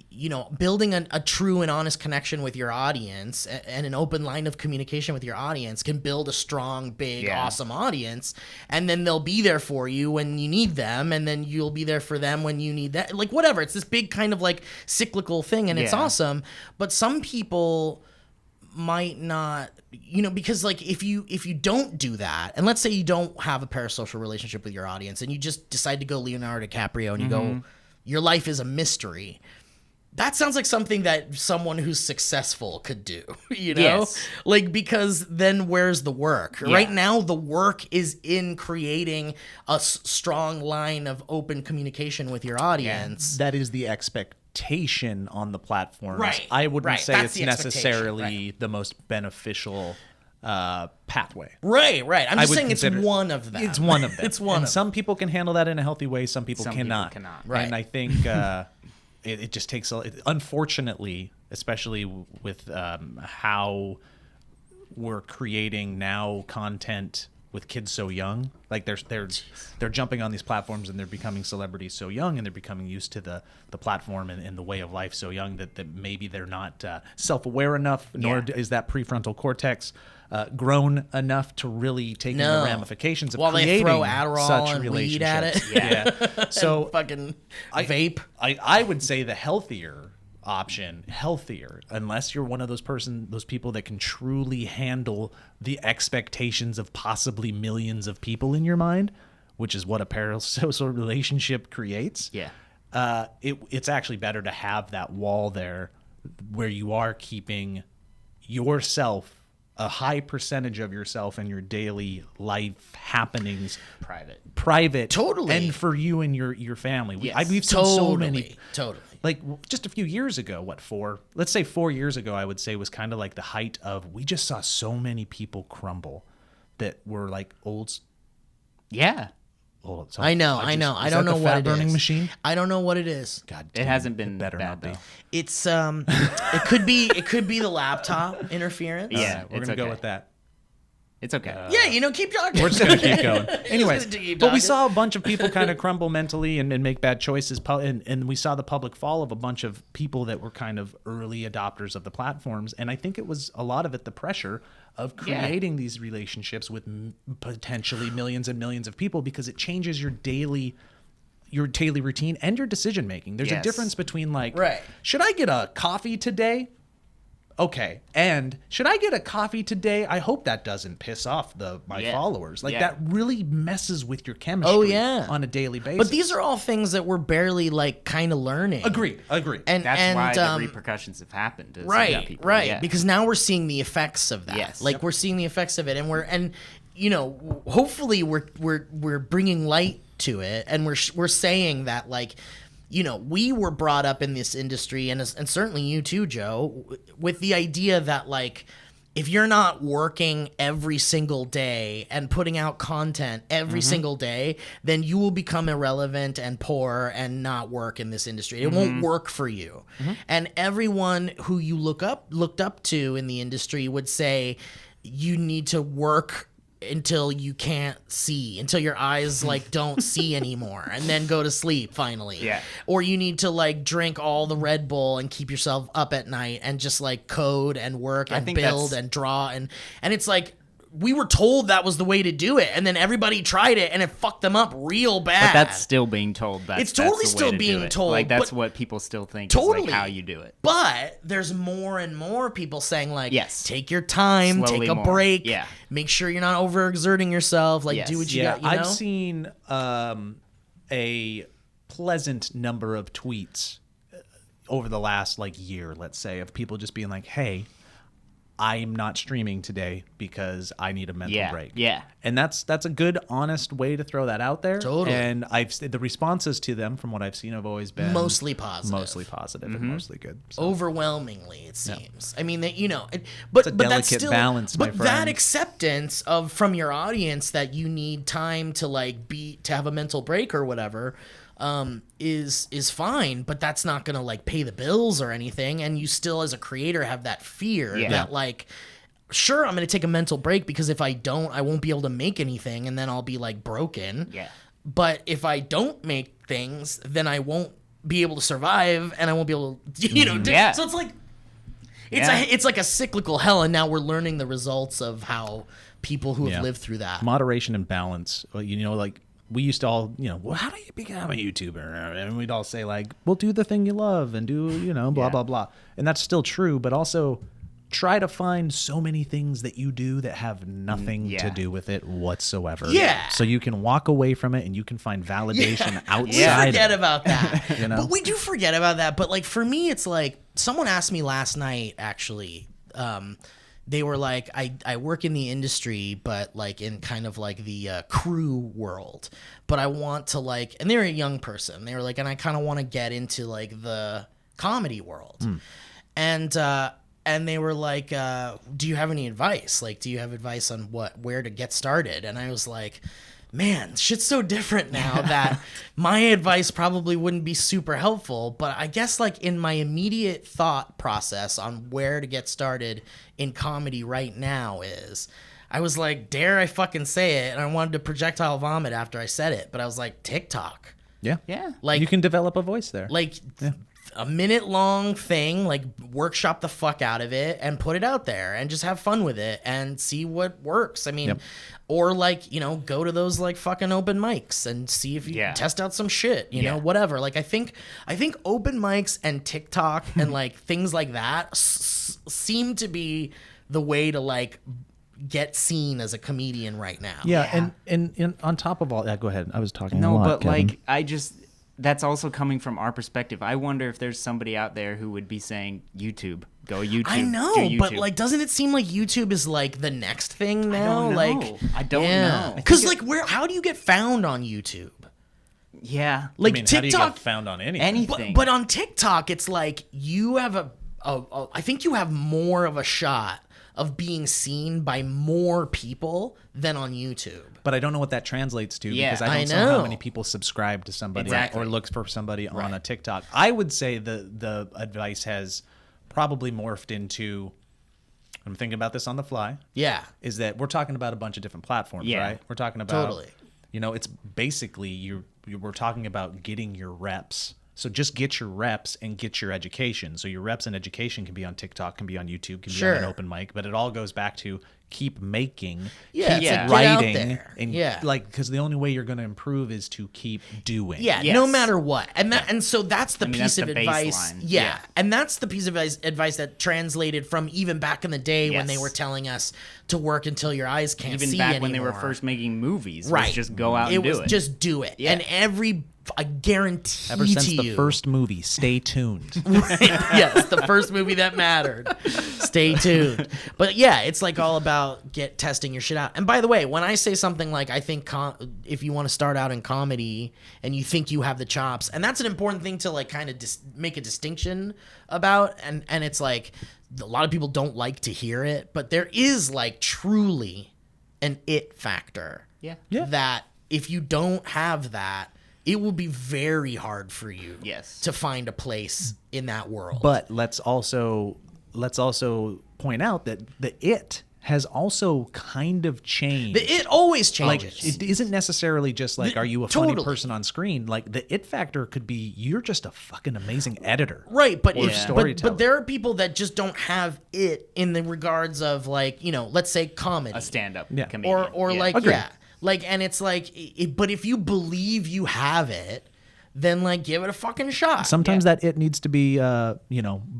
you know, building a true and honest connection with your audience and an open line of communication with your audience can build a strong, big, awesome audience. And then they'll be there for you when you need them. And then you'll be there for them when you need that. Like, whatever. It's this big kind of like cyclical thing, and it's awesome. But some people might not, you know, because like if you don't do that, and let's say you don't have a parasocial relationship with your audience and you just decide to go Leonardo DiCaprio and you go, your life is a mystery. That sounds like something that someone who's successful could do, you know? Yes. Like, because then where's the work? Yeah. Right now, the work is in creating a strong line of open communication with your audience. That is the expectation on the platforms. Right, I wouldn't right. say That's it's the expectation, necessarily the most beneficial pathway. Right. I'm I just would saying it's consider- one of them. It's one of them. It's one and of some people can handle that in a healthy way. Some people Some people cannot. cannot. Right. And I think it just takes, unfortunately, especially with how we're creating now content with kids so young. Like they're jumping on these platforms and they're becoming celebrities so young, and they're becoming used to the platform and the way of life so young that maybe they're not self-aware enough, nor is that prefrontal cortex grown enough to really take in the ramifications of While they creating throw Adderall such and relationships. weed at it. Yeah. So Fucking vape. I would say the healthier option, unless you're one of those people that can truly handle the expectations of possibly millions of people in your mind, which is what a parasocial relationship creates. Yeah. It's actually better to have that wall there where you are keeping yourself, a high percentage of yourself and your daily life happenings private, Totally. and for you and your family. Yes. We've seen so many. Totally. Like just a few years ago, let's say 4 years ago, I would say was kind of like the height of, we just saw so many people crumble that were like old. Yeah. I know. I don't know what it burning is. machine. I don't know what it is. God, It hasn't been better bad, not be. though. It's it could be the laptop interference. Yeah. We're it's gonna go okay. with that. It's okay. Yeah, you know, keep talking. We're just gonna keep going. Anyways, gonna keep but we talking. saw a bunch of people kind of crumble mentally and make bad choices, and we saw the public fall of a bunch of people that were kind of early adopters of the platforms. And I think it was a lot of it the pressure of creating these relationships with potentially millions and millions of people, because it changes your daily routine and your decision making. There's a Yes. difference between like, Right. should I get a coffee today? Okay. And should I get a coffee today? I hope that doesn't piss off my followers. Like that really messes with your chemistry on a daily basis. But these are all things that we're barely like kind of learning. Agreed. And That's why the um, repercussions have happened. To some right, people. right. Yeah. Because now we're seeing the effects of that. Yes. Like we're seeing the effects of it, and you know, hopefully we're bringing light to it, and we're saying that, like, you know, we were brought up in this industry, and certainly you too, Joe, with the idea that, like, if you're not working every single day and putting out content every single day, then you will become irrelevant and poor and not work in this industry. It won't work for you. And everyone who you looked up to in the industry would say you need to work until you can't see, until your eyes like don't see anymore, and then go to sleep finally. Yeah. Or you need to like drink all the Red Bull and keep yourself up at night and just like code and work and think build that's- and draw, and it's like we were told that was the way to do it, and then everybody tried it and it fucked them up real bad. But that's still being told. It's totally that's the still way to do being it. told, Like that's but- what people still think Totally. is like how you do it. But there's more and more people saying, like, Yes. take your time, Slowly take a more. break, Yeah. make sure you're not overexerting yourself, like, Yes. do what you Yeah, got, you know? I've seen a pleasant number of tweets over the last like year, let's say, of people just being like, "Hey, I'm not streaming today because I need a mental break." Yeah. And that's a good, honest way to throw that out there. Totally. And the responses to them, from what I've seen, have always been Mostly positive. and mostly good. So. Overwhelmingly, it seems. I mean, that, you know, but a that's delicate still balance, my but that friend. acceptance of from your audience that you need time to like to have a mental break or whatever is fine, but that's not gonna like pay the bills or anything, and you still as a creator have that fear Yeah. that like sure, I'm going to take a mental break because if I don't, I won't be able to make anything and then I'll be like broken. Yeah. But if I don't make things, then I won't be able to survive and I won't be able to, Yeah. So it's like, Yeah. it's like a cyclical hell. And now we're learning the results of how people who have Yeah. lived through that. Moderation and balance. Like we used to all, well, how do you become a YouTuber? And we'd all say like, well, do the thing you love and do, blah, Yeah. blah, blah. And that's still true, but also try to find so many things that you do that have nothing Yeah. to do with it whatsoever. Yeah. So you can walk away from it and you can find validation We outside forget of it. about that. know? But we do forget about that. But like for me, it's like someone asked me last night, actually. They were like, I work in the industry, but like in kind of like the crew world. But I want to like, and they're a young person. They were like, and I kind of want to get into like the comedy world. And they were like, do you have any advice? Like, do you have advice on where to get started? And I was like, man, shit's so different now that my advice probably wouldn't be super helpful. But I guess like in my immediate thought process on where to get started in comedy right now is, I was like, dare I fucking say it? And I wanted to projectile vomit after I said it. But I was like, TikTok. Yeah. Yeah. Like, you can develop a voice there. like a minute long thing, like workshop the fuck out of it and put it out there and just have fun with it and see what works. I mean, or like, go to those like fucking open mics and see if you Yeah. test out some shit, you know, Yeah. whatever. Like I think open mics and TikTok and like things like that seem to be the way to like get seen as a comedian right now. Yeah. And on top of all that, go ahead. I was talking a No, lot, but Kevin. like that's also coming from our perspective. I wonder if there's somebody out there who would be saying YouTube, go YouTube. I know, do but YouTube." like, doesn't it seem like YouTube is like the next thing now? don't know. Like, I don't know. Because like, how do you get found on YouTube? yeah, Like how do you TikTok, get found on anything? anything. but on TikTok, it's like you have I think you have more of a shot of being seen by more people than on YouTube. But I don't know what that translates to Yeah, because I I don't know know. how many people subscribe to somebody Exactly. or look for somebody on a TikTok. I would say the advice has probably morphed into, I'm thinking about this on the fly, Yeah. is that we're talking about a bunch of different platforms, Yeah. right? We're talking about, Totally. it's basically we're talking about getting your reps. So just get your reps and get your education. So your reps and education can be on TikTok, can be on YouTube, can be on an open mic, but it all goes back to keep making, keep Get out writing, there. and because the only way you're going to improve is to keep doing. Yeah, Yes. no matter what. And so that's the I mean, piece that's of the advice. baseline. Yeah. Yeah. And that's the piece of advice that translated from even back in the day when they Yes. were telling us to work until your eyes can't even see back when they were anymore. first making movies, was Right. just go out it and do was it. just do it. Yeah. And I guarantee Ever since to the you, first movie, stay tuned. yes, the first movie that mattered. Stay tuned. But yeah, it's like all about testing your shit out. And by the way, when I say something like, I think if you want to start out in comedy and you think you have the chops, and that's an important thing to like kind of make a distinction about. And it's like a lot of people don't like to hear it, but there is like truly an it factor. Yeah. That if you don't have that, it will be very hard for you Yes. to find a place in that world. But let's also point out that the it has also kind of changed. It always like changes. it isn't necessarily just like, are you a funny Totally. person on screen? Like the it factor could be you're just a fucking amazing editor. Right, but Or storyteller. but there are people that just don't have it in the regards of like, let's say comedy. a stand-up Yeah. comedian. or Yeah. like Agreed. and it's like but if you believe you have it, then like give it a fucking shot. Sometimes that it needs to be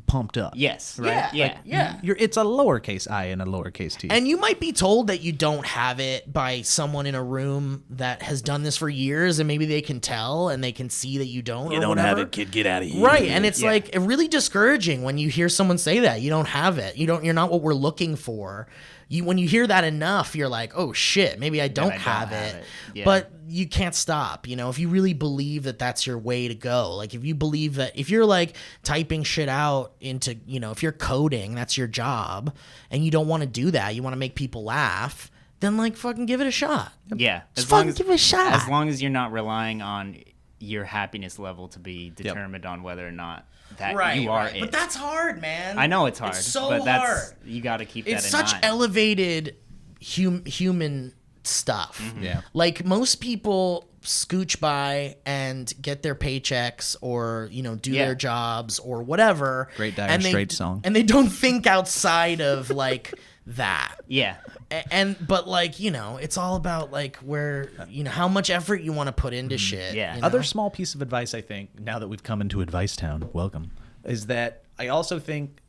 pumped up. Yes, right? Yeah. It's a lowercase I and a lowercase t. And you might be told that you don't have it by someone in a room that has done this for years, and maybe they can tell and they can see that you don't. You don't have it, kid. Get out of here. Right, and it's like really discouraging when you hear someone say that you don't have it. You're not what we're looking for. When you hear that enough, you're like, oh shit, maybe I don't have it. Yeah. But you can't stop. If you really believe that that's your way to go, like if you believe that if you're like typing shit out into, if you're coding, that's your job, and you don't want to do that, you want to make people laugh, then like fucking give it a shot. Yeah. Just fucking give it a shot. As long as you're not relying on your happiness level to be determined on whether or not that Right, you are right. it. But that's hard, man. I know it's hard. It's so but that's, hard. You got to keep that in It's such mind. elevated human stuff. Yeah. Like most people scooch by and get their paychecks or do their jobs or whatever. Great Dire and they- Straits song. And they don't think outside of like that. Yeah. But like it's all about like where how much effort you want to put into shit. Yeah. you know? Other small piece of advice, I think, now that we've come into Advice Town, welcome, is that I also think,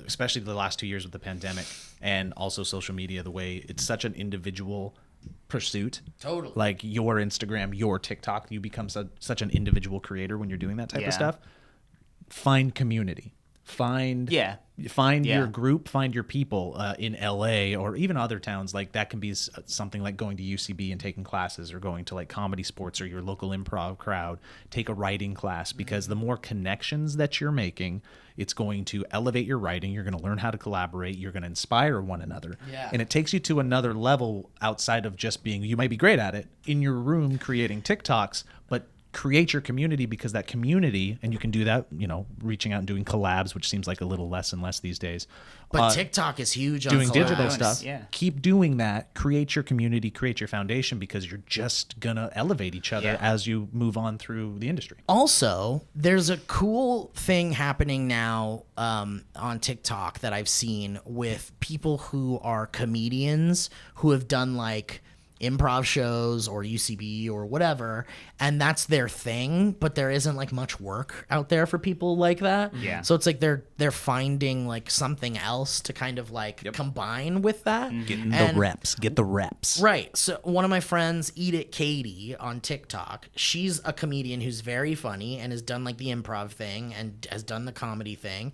especially the last 2 years with the pandemic and also social media, the way it's such an individual pursuit. Totally. Like your Instagram, your TikTok, you become such an individual creator when you're doing that type of stuff. Find community. Find your group, find your people in LA or even other towns. Like that can be something like going to UCB and taking classes, or going to like comedy sports or your local improv crowd. Take a writing class, because the more connections that you're making, it's going to elevate your writing. You're going to learn how to collaborate. You're going to inspire one another. Yeah. And it takes you to another level outside of just being, you might be great at it in your room creating TikToks, but create your community, because that community, and you can do that, reaching out and doing collabs, which seems like a little less and less these days. But TikTok is huge on Doing digital collabs. stuff. Yeah. Keep doing that. Create your community, create your foundation, because you're just going to elevate each other as you move on through the industry. Also, there's a cool thing happening now on TikTok that I've seen with people who are comedians who have done like improv shows or UCB or whatever, and that's their thing, but there isn't like much work out there for people like that. Yeah. So it's like they're finding like something else to kind of like combine with that. Get the reps. Right. So one of my friends, Eat It Katie on TikTok, she's a comedian who's very funny and has done like the improv thing and has done the comedy thing.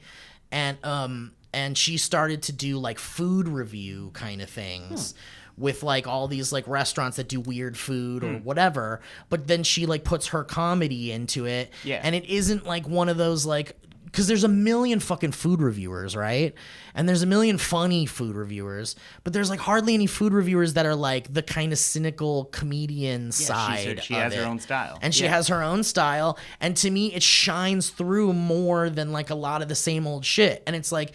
And she started to do like food review kind of things. With like all these like restaurants that do weird food or whatever, but then she like puts her comedy into it. Yeah. And it isn't like one of those like, because there's a million fucking food reviewers, right? And there's a million funny food reviewers, but there's like hardly any food reviewers that are like the kind of cynical comedian side. She of has her it. own style. And she has her own style. And to me, it shines through more than like a lot of the same old shit. And it's like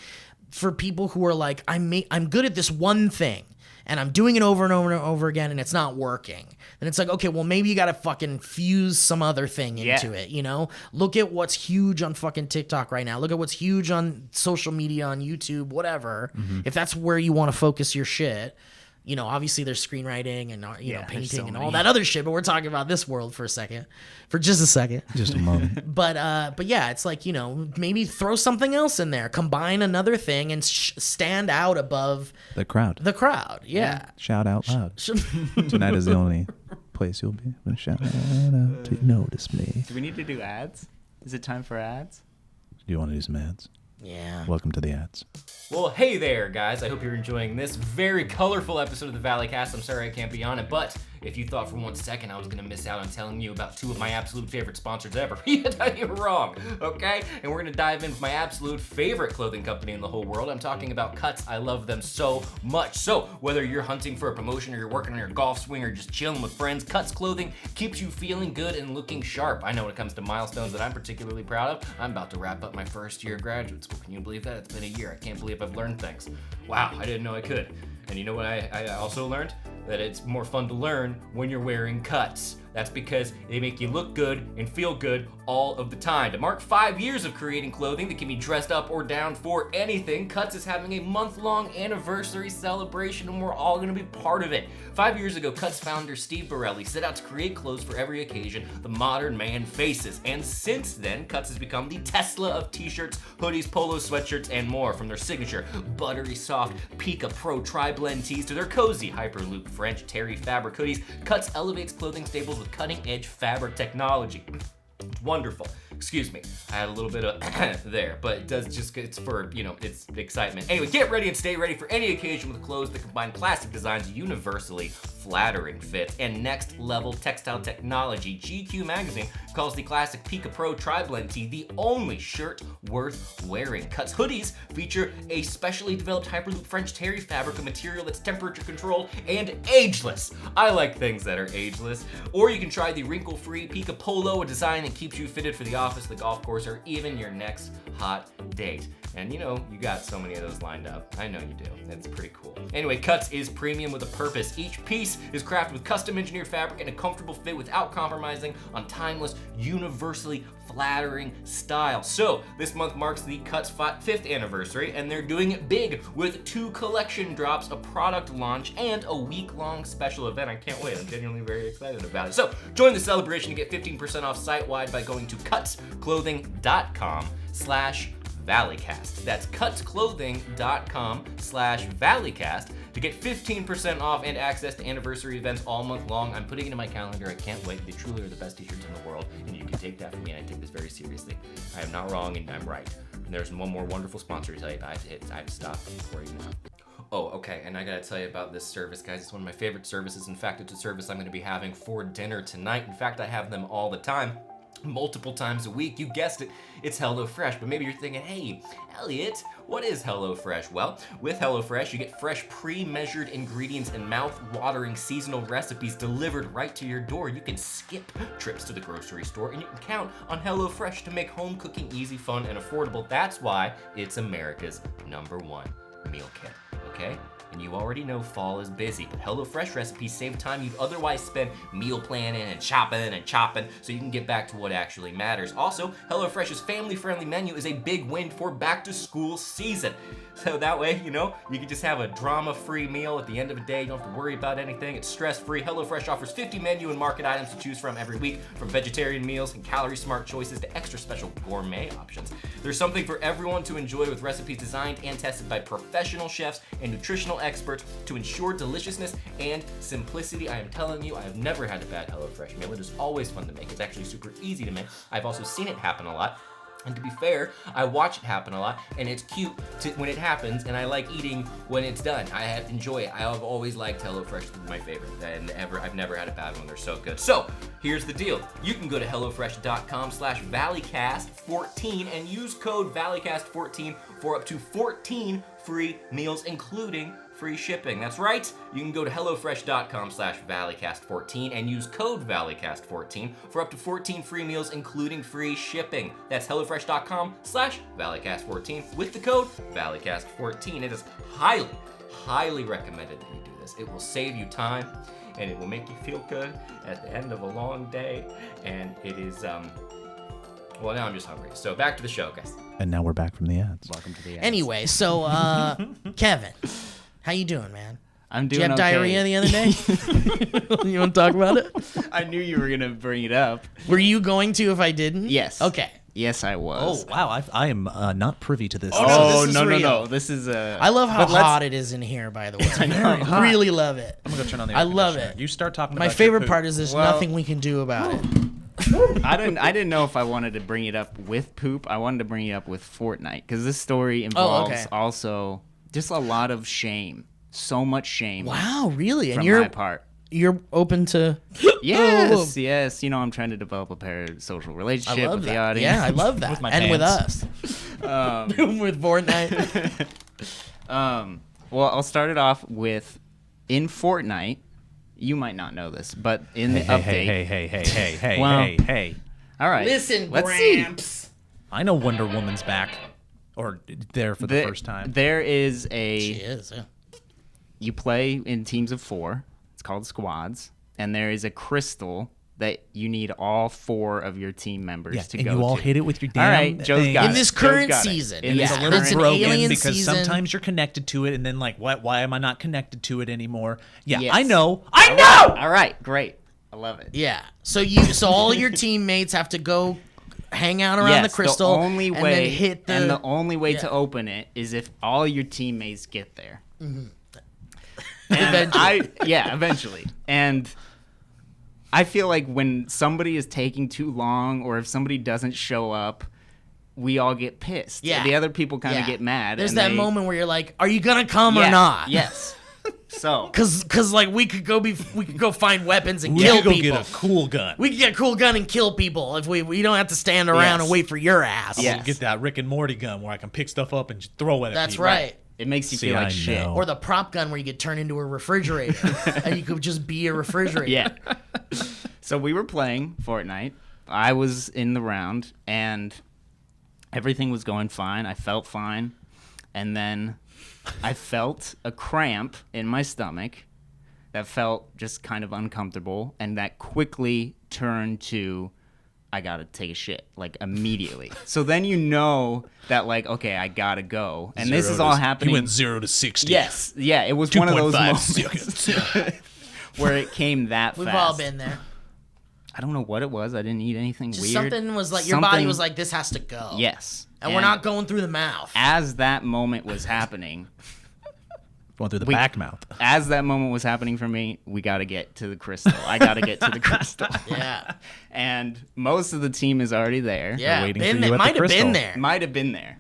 for people who are like, I'm good at this one thing, and I'm doing it over and over and over again, and it's not working. Then it's like, okay, well, maybe you got to fucking fuse some other thing into it, Look at what's huge on fucking TikTok right now. Look at what's huge on social media, on YouTube, whatever. If that's where you want to focus your shit. Obviously there's screenwriting and, painting so and many. all that other shit, but we're talking about this world for just a second. Just a moment. But yeah, it's like, maybe throw something else in there, combine another thing and stand out above The crowd. the crowd. Yeah. Shout out loud. Tonight is the only place you'll be able to shout out to notice me. Do we need to do ads? Is it time for ads? Do you want to do some ads? Yeah. Welcome to the ads. Well, hey there, guys. I hope you're enjoying this very colorful episode of the Valleycast. I'm sorry I can't be on it, but if you thought for 1 second I was going to miss out on telling you about two of my absolute favorite sponsors ever, you're wrong, okay? And we're going to dive in with my absolute favorite clothing company in the whole world. I'm talking about Cuts. I love them so much. So whether you're hunting for a promotion or you're working on your golf swing or just chilling with friends, Cuts clothing keeps you feeling good and looking sharp. I know when it comes to milestones that I'm particularly proud of, I'm about to wrap up my first year of graduate school. Can you believe that? It's been a year. I can't believe I've learned things. Wow, I didn't know I could. And you know what I also learned? That it's more fun to learn when you're wearing Cuts. That's because they make you look good and feel good all of the time. To mark 5 years of creating clothing that can be dressed up or down for anything, Cuts is having a month-long anniversary celebration, and we're all gonna be part of it. 5 years ago, Cuts founder Steve Borelli set out to create clothes for every occasion the modern man faces. And since then, Cuts has become the Tesla of t-shirts, hoodies, polos, sweatshirts, and more. From their signature buttery soft Pika Pro tri-blend tees to their cozy Hyperloop French terry fabric hoodies, Cuts elevates clothing staples with cutting-edge fabric technology. It's wonderful. Excuse me, I had a little bit of there, but it does just, it's for, it's excitement. Anyway, get ready and stay ready for any occasion with clothes that combine classic designs universally flattering fit, and next level textile technology. GQ magazine calls the classic Pika Pro Tri-Blend tee the only shirt worth wearing. Cuts hoodies feature a specially developed Hyperloop French terry fabric, a material that's temperature controlled and ageless. I like things that are ageless. Or you can try the wrinkle-free Pika Polo, a design that keeps you fitted for the office, the golf course, or even your next hot date. And you know, you got so many of those lined up. I know you do. It's pretty cool. Anyway, Cuts is premium with a purpose. Each piece is crafted with custom engineered fabric and a comfortable fit without compromising on timeless, universally flattering style. So this month marks the Cuts 5th anniversary, and they're doing it big with 2 collection drops, a product launch, and a week-long special event. I can't wait. I'm genuinely very excited about it. So join the celebration and get 15% off site-wide by going to cutsclothing.com/Valleycast. That's cutsclothing.com/Valleycast to get 15% off and access to anniversary events all month long. I'm putting it in my calendar. I can't wait. They truly are the best t-shirts in the world, and you can take that from me, and I take this very seriously. I am not wrong, and I'm right. And there's one more wonderful sponsor site I have to stop before you know. Oh, okay, and I gotta tell you about this service, guys. It's one of my favorite services. In fact, it's a service I'm gonna be having for dinner tonight. In fact, I have them all the time. Multiple times a week. You guessed it, it's HelloFresh. But maybe you're thinking, hey, Elliot, what is HelloFresh? Well, with HelloFresh, you get fresh, pre-measured ingredients and mouth-watering seasonal recipes delivered right to your door. You can skip trips to the grocery store, and you can count on HelloFresh to make home cooking easy, fun, and affordable. That's why it's America's #1 meal kit, okay? And you already know fall is busy, but HelloFresh recipes save time you'd otherwise spend meal planning and chopping, so you can get back to what actually matters. Also, HelloFresh's family-friendly menu is a big win for back-to-school season. So that way, you know, you can just have a drama-free meal at the end of the day. You don't have to worry about anything. It's stress-free. HelloFresh offers 50 menu and market items to choose from every week, from vegetarian meals and calorie-smart choices to extra special gourmet options. There's something for everyone to enjoy with recipes designed and tested by professional chefs and nutritional experts to ensure deliciousness and simplicity. I am telling you, I have never had a bad HelloFresh meal. It is always fun to make. It's actually super easy to make. I've also seen it happen a lot. And to be fair, I watch it happen a lot, and it's cute when it happens, and I like eating when it's done. I enjoy it. I have always liked HelloFresh. It's my favorite, and I've never had a bad one. They're so good. So here's the deal. You can go to HelloFresh.com/Valleycast14 and use code Valleycast14 for up to 14 free meals, including free shipping. That's right. You can go to HelloFresh.com/Valleycast14 and use code Valleycast14 for up to 14 free meals, including free shipping. That's HelloFresh.com/Valleycast14 with the code Valleycast14. It is highly, highly recommended that you do this. It will save you time, and it will make you feel good at the end of a long day. And it is, well, now I'm just hungry. So back to the show, guys. And now we're back from the ads. Welcome to the ads. Anyway, so Kevin, how you doing, man? I'm Did doing you have okay. diarrhea the other day? You want to talk about it? I knew you were gonna bring it up. Were you going to if I didn't? Yes. Okay. Yes, I was. Oh, wow. I am not privy to this. Oh, no, this is no, real. This is I love how hot it is in here, by the way. I really love it. I'm going to turn on the I air love conditioner. it. You start talking My about your favorite poop. part is there's Well- nothing we can do about it. I didn't know if I wanted to bring it up with poop. I wanted to bring it up with Fortnite because this story involves okay. also just a lot of shame. So much shame. Wow, really? And From you're my part. you're open to Yes, yes. You know, I'm trying to develop a parasocial I relationship love with that. the audience. Yeah, I love that. With my and with pants. us. With Fortnite. Well, I'll start it off with in Fortnite. You might not know this, but in the update. Hey. All right. Listen, let's see. Gramps. I know Wonder Woman's back. Or there for the first time. There is She is, yeah. you play in teams of 4. It's called squads, and there is a crystal that you need all 4 of your team members Yeah, to and go you all to. hit it with your damn All right, Joe's thing. got In it. this Joe's current got it. season, In yeah. this It's a current It's an broken alien because season. sometimes you're connected to it, and then like, why am I not connected to it anymore? Yeah, Yes. I know. All right, great. I love it. Yeah. So all your teammates have to go hang out around Yes, the crystal the only and way, then hit the and the only way yeah. to open it is if all your teammates get there. eventually. Eventually. And I feel like when somebody is taking too long, or if somebody doesn't show up, we all get pissed. Yeah. The other people kind of Yeah. get mad. There's and that they- moment where you're like, are you going to come or not? Yes. So Cause like we could go find weapons and We kill could go people. get a cool gun. We could get a cool gun and kill people if we don't have to stand around Yes. and wait for your ass. Yeah. We'll get that Rick and Morty gun where I can pick stuff up and just throw it at That's people. right. it makes you See, feel like I shit. know. Or the prop gun where you get turned into a refrigerator and you could just be a refrigerator. Yeah. So we were playing Fortnite. I was in the round, and everything was going fine. I felt fine. And then I felt a cramp in my stomach that felt just kind of uncomfortable, and that quickly turned to, I gotta take a shit, like immediately. So then you know that, like, okay, I gotta go. And this is all happening. He went 0 to 60. Yes. Yeah, it was one of those 2.5 moments seconds. where it came that We've fast. all been there. I don't know what it was. I didn't eat anything Just weird. something was like your body was like, this has to go. yes. And we're not going through the mouth. As that moment was happening, Going through the We- back mouth. as that moment was happening for me, we got to get to the crystal. I got to get to the crystal. Yeah. And most of the team is already there. Yeah. waiting Been for you there. at the Might have crystal. been there. Might have been there.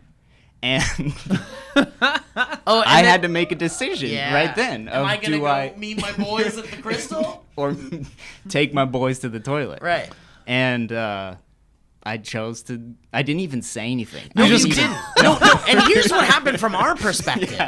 And Oh, and I then- had to make a decision yeah. right then Am of I gonna do go I meet my boys at the crystal? or take my boys to the toilet. Right. And I chose to. I didn't even say anything. No, I you even- didn't. No. And here's what happened from our perspective.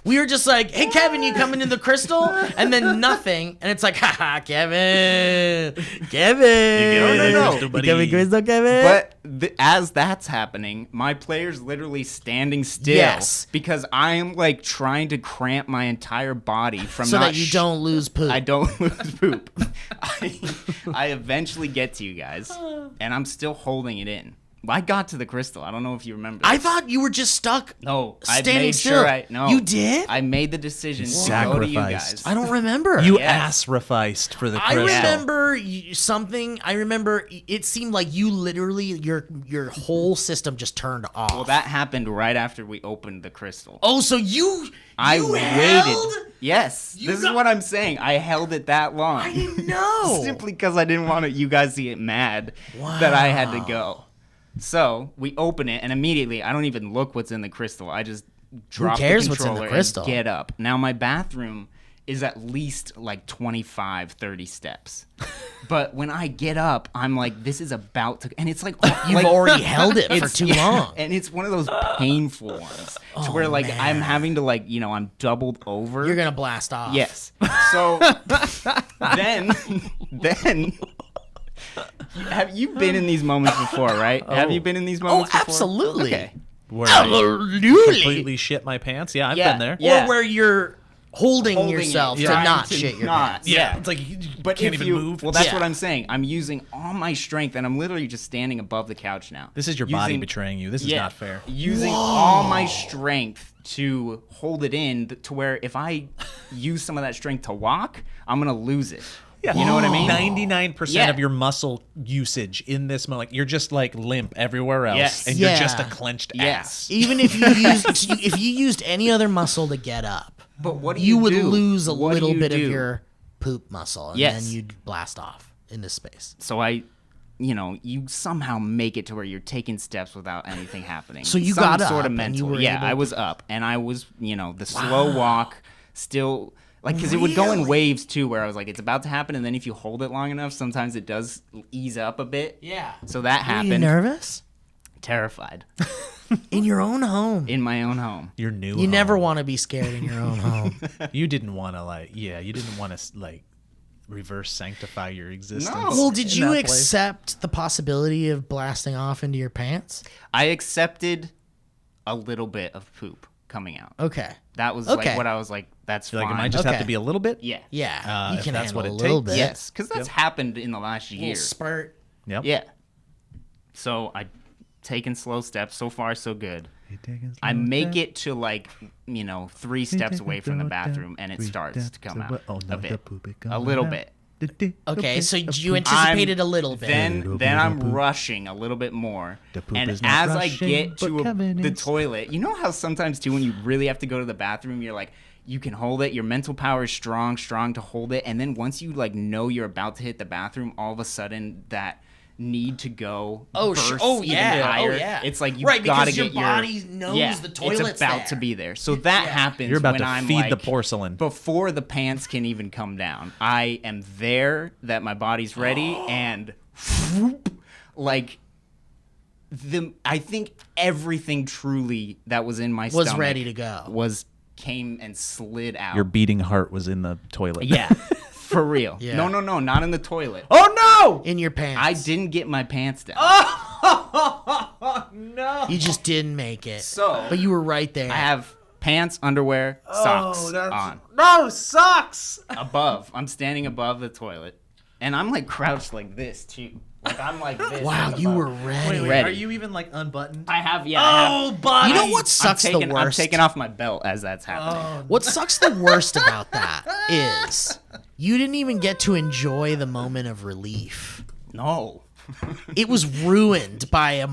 We were just like, hey, Kevin, you coming to the crystal? And then nothing. And it's like, haha, Kevin. Kevin. No. You coming crystal, Kevin? But as that's happening, my player's literally standing still. Yes. Because I am like trying to cramp my entire body from so not that you don't lose poop. I don't lose poop. I eventually get to you guys, and I'm still holding it in. I got to the crystal. I don't know if you remember. I this. thought you were just stuck. No, I standing made still. sure no. You did? I made the decision to go to you Sacrificed. guys. I don't remember. You Yes. ass-reficed for the I crystal. remember something. I remember it seemed like you literally your whole system just turned off. Well, that happened right after we opened the crystal. Oh, so you I you waited. held? Yes, You this is got- what I'm saying. I held it that long. I didn't know. Simply because I didn't want you guys to get mad that I had to go. So we open it, and immediately I don't even look what's in the crystal. I just drop cares the what's in the controller crystal? and get up. Now my bathroom is at least like 25, 30 steps. But when I get up, I'm like, this is about to, and it's like You've already held it for it's- too yeah, long. and it's one of those painful ones to where like I'm having to like I'm doubled over. You're gonna blast off. Yes. So then have you been in these moments before, right? Have you been in these moments before? absolutely. Okay. Where I Absolutely. completely shit my pants. Yeah, I've Yeah. been there. Yeah. Or where you're holding Holding yourself it, to trying not to shit your not. pants. Yeah. It's like you But can't if even you, move. well, that's Yeah. what I'm saying. I'm using all my strength, and I'm literally just standing above the couch now. This is your body Using- betraying you. This is Yeah, not fair. Using all my strength to hold it in, to where if I use some of that strength to walk, I'm gonna lose it. Yeah. You know what I mean? 99% Yeah. of your muscle usage in this moment, you're just like limp everywhere else, Yes. and you're Yeah. just a clenched Yes. ass. Even if you used if you used any other muscle to get up, But what do you you would do? lose a What do little you bit of do? your poop muscle, and Yes. then you'd blast off into space. So you somehow make it to where you're taking steps without anything happening. So you Some got sort up of and mental. you were yeah, able I to- was up, and I was, the slow walk, still like because it would go in Really? waves too, where I was like, it's about to happen, and then if you hold it long enough, sometimes it does ease up a bit. Yeah. So that Are you happened. nervous? Terrified In your own home. in my own home. Your new You never home. want to be scared in your own home. You didn't want to you didn't want to reverse sanctify your existence. No. Well, did in you that place. accept the possibility of blasting off into your pants? I accepted a little bit of poop coming out. Okay. That was Okay. like what I was like. That's You're fine. like, it might just have Okay. to be a little bit. yeah. Yeah. you if can that's handle what a it little takes. bit. Yes, because that's happened in the last year. Little spurt. Yep. Yeah. So I taken slow steps. So far, so good. I make it to 3 steps away from the bathroom, and it starts to come out a bit, a little bit. Okay, so you anticipated a little bit. Then I'm rushing a little bit more, The poop and is not as I rushing, get but to Kevin the is. toilet, you know how sometimes too when you really have to go to the bathroom, you're like, you can hold it. Your mental power is strong to hold it, and then once you know you're about to hit the bathroom, all of a sudden that need to go. Oh, sure. bursts Oh, even yeah. higher. Oh, yeah. It's like you Right, gotta because your get body knows the toilet's it's about there. to be there. So that happens. You're about when to I'm feed the like, porcelain. before the pants can even come down. I am there, that my body's ready, and like I think everything truly that was in my Was stomach ready to go. Came and slid out. Your beating heart was in the toilet. Yeah, for real. Yeah. No, not in the toilet. Oh In your pants. I didn't get my pants down. no! You just didn't make it. So- but you were right there. I have pants, underwear, socks on. No, socks! Above. I'm standing above the toilet. And I'm like crouched like this too. Like I'm like this. Wow, like, you above. were ready. Ready. Are you even like unbuttoned? I have, yeah. buddy! You know what sucks I'm the worst? I'm taking off my belt as that's happening. What sucks the worst about that is you didn't even get to enjoy the moment of relief. No. It was ruined by a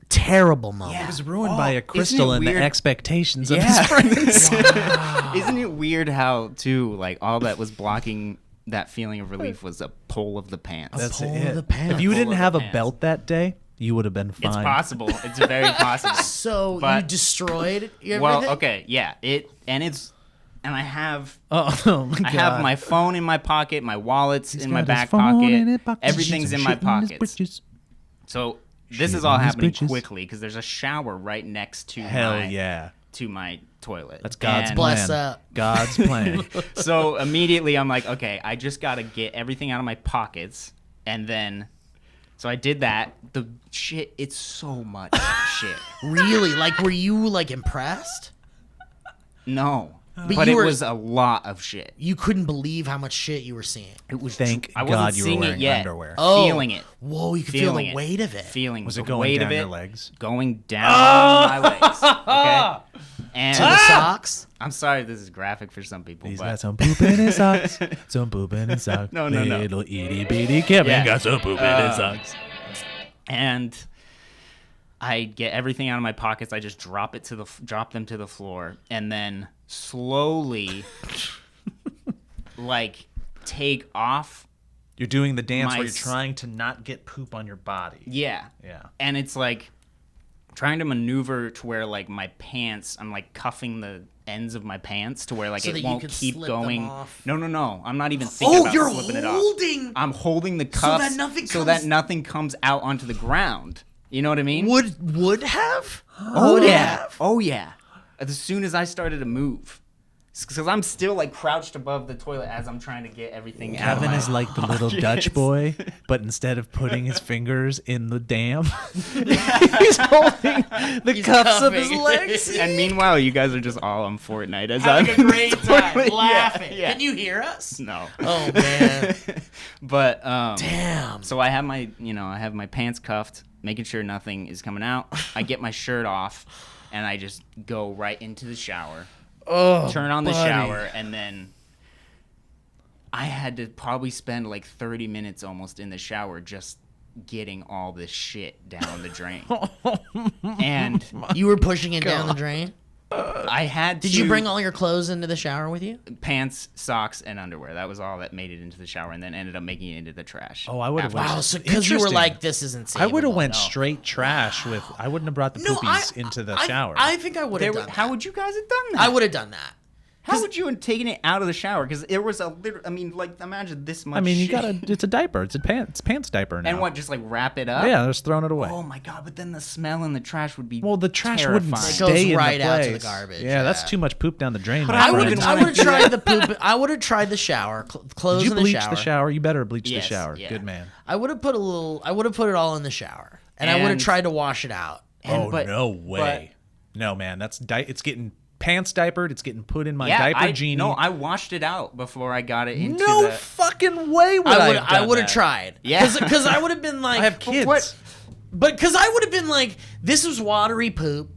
terrible moment. It was ruined by a crystal and the weird? expectations of Yeah. his friends. Isn't it weird how too like all that was blocking that feeling of relief was a pull of the pants? That's Pull it. the pants. If you Pull didn't of have the a pants. belt that day, you would have been fine. It's possible. It's very possible. So you But- destroyed everything? Well, okay, yeah. And I have Oh my god! I have my phone in my pocket, my wallet's in my got his back phone in his pocket. pocket. Everything's in my Shit in his pockets. britches. So this Shit is all in his happening britches. quickly because there's a shower right next to Hell yeah! my toilet. That's God's And plan. Bless up. God's plan. So immediately I'm like, okay, I just gotta get everything out of my pockets, and then. So I did that. The shit, it's so much shit. Really? Like, were you like impressed? No. But But you it were- was a lot of shit. You couldn't believe how much shit you were seeing. It was Thank I wasn't God you were seeing wearing it yet. underwear. Oh. Feeling it. Whoa, you could feel Feeling the it. weight of it. Feeling Was the it going weight down of it your legs? going down my legs. Okay. And To the socks? I'm sorry this is graphic for some people, He's but got some poop in his socks. Some poop in his socks. No. Little itty bitty Kevin Yeah. got some poop in his socks. and I get everything out of my pockets. I just drop them to the floor, and then slowly, like, take off. You're doing the dance My where you're s- trying to not get poop on your body. Yeah. Yeah. And it's like trying to maneuver to where like my pants, I'm like cuffing the ends of my pants to where like So that it you won't can keep slip them going. off. No. I'm not even thinking about you're slipping it off. holding. I'm holding the cuffs that nothing so comes- that nothing comes out onto the ground. You know what I mean? Would have? Oh Would yeah. have? Oh yeah. As soon as I started to move. Because I'm still like crouched above the toilet as I'm trying to get everything out of Kevin my is like the little Dutch boy, but instead of putting his fingers in the dam, he's holding the cuffs of his cuffing. legs. And meanwhile, you guys are just all on Fortnite as Having I'm a great time, Yeah, laughing. yeah. Can you hear us? No. Oh man, But damn. so I have my pants cuffed, making sure nothing is coming out. I get my shirt off, and I just go right into the shower. Oh, Turn on the buddy. shower, and then I had to probably spend like 30 minutes almost in the shower just getting all this shit down the drain. And You were pushing it down the drain. I had Did to you bring all your clothes into the shower with you? pants, socks, and underwear. That was all that made it into the shower, and then ended up making it into the trash. Oh, I would have. Wow, so because you were Interesting. like, this isn't safe. I would have went straight trash with. I wouldn't have brought the No, poopies into the shower. I think I would have done that. How would you guys have done that? I would have done that. How would you have taken it out of the shower? Because there was a little. I mean, like imagine this much. I mean, you shit. gotta. It's a diaper. It's a pants diaper now. And what? Just like wrap it up? Yeah, just throwing it away. Oh my god! But then the smell in the trash would be. Well, the trash terrifying. wouldn't It stay goes in right the out place. to the garbage, Yeah, that's yeah. too much poop down the drain. But my I friend. wouldn't I wanna would have do tried the poop. I would have tried the shower. Clothes Did you in bleach the shower. the shower? You better bleach Yes, the shower. yeah. Good man. I would have put a little. I would have put it all in the shower, and I would have And- tried to wash it out. And- but- no way. No man, that's it's getting pants diapered. It's getting put in my Yeah, diaper genie. No, I washed it out before I got it into no the. fucking way would I have I done would have that. tried. Yeah. because I would have been like, I have kids. What? But because I would have been like, this is watery poop.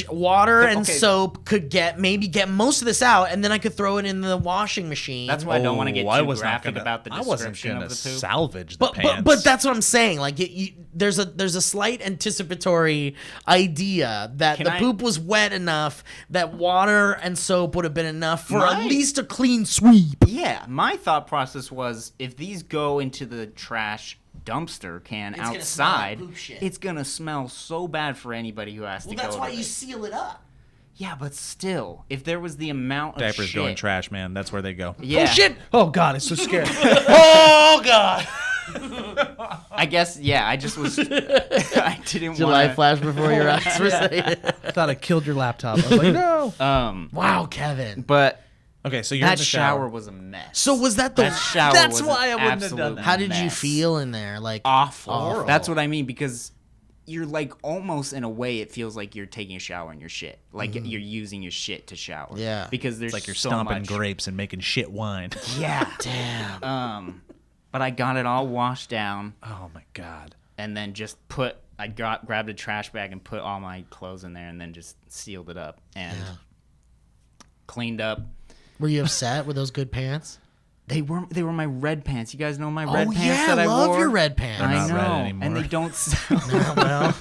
Water and okay. soap could get most of this out, and then I could throw it in the washing machine. That's why I don't want to get I too was not graphic gonna- about the I wasn't description gonna of the poop. salvage the But pants. that's what I'm saying. Like there's a slight anticipatory idea that Can the I- poop was wet enough that water and soap would have been enough for My- at least a clean sweep. Yeah, my thought process was if these go into the trash dumpster can It's gonna smell like outside, poop shit. it's gonna smell so bad for anybody who has to Well, go. that's why to you it. seal it up. Yeah, but still, if there was the amount of Diapers shit, go in trash, man. That's where they go. Yeah. Oh shit! Oh god, it's so scary. Oh God! I guess. Yeah, I just was. I didn't Your want life flash before your eyes for a second. I thought I killed your laptop. I was like, no. Wow, Kevin. But Okay, so you're in that the shower was a mess. So was that the? That shower That's was why I an wouldn't have done absolute that. How did you mess. feel in there? Like Awful. That's what I mean, because you're like almost in a way it feels like you're taking a shower in your shit. Like you're using your shit to shower. Yeah. Because there's It's like you're so stomping much. grapes and making shit wine. Yeah. Damn. But I got it all washed down Oh my god. and then just grabbed a trash bag and put all my clothes in there and then just sealed it up and cleaned up. Were you upset with those good pants? They were my red pants. You guys know my red pants yeah, that I love wore? your red pants. I not know. red anymore. And they don't sell well,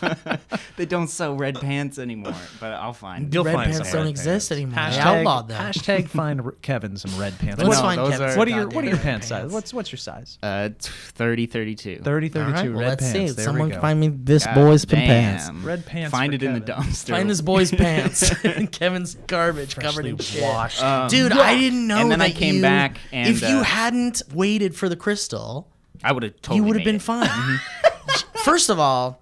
they don't sell red pants anymore, but I'll find. You'll red find pants some don't red exist pants. anymore. They outlawed them. Hashtag find Kevin some red pants. Let's No, find those Kevin are- some what are your goddamn red pants size? What's your size? 30, 32. 30, 32 All right, well, red let's pants. see. There Someone we go. find me this God boy's damn. pants. Red pants Find for it in the Kevin. dumpster. Find this boy's pants. Kevin's garbage covered in Freshly shit. washed. Dude, I didn't know And then I that came you- back and, if you uh, hadn't waited for the crystal, I would have totally. you would have made been it. fine. First of all,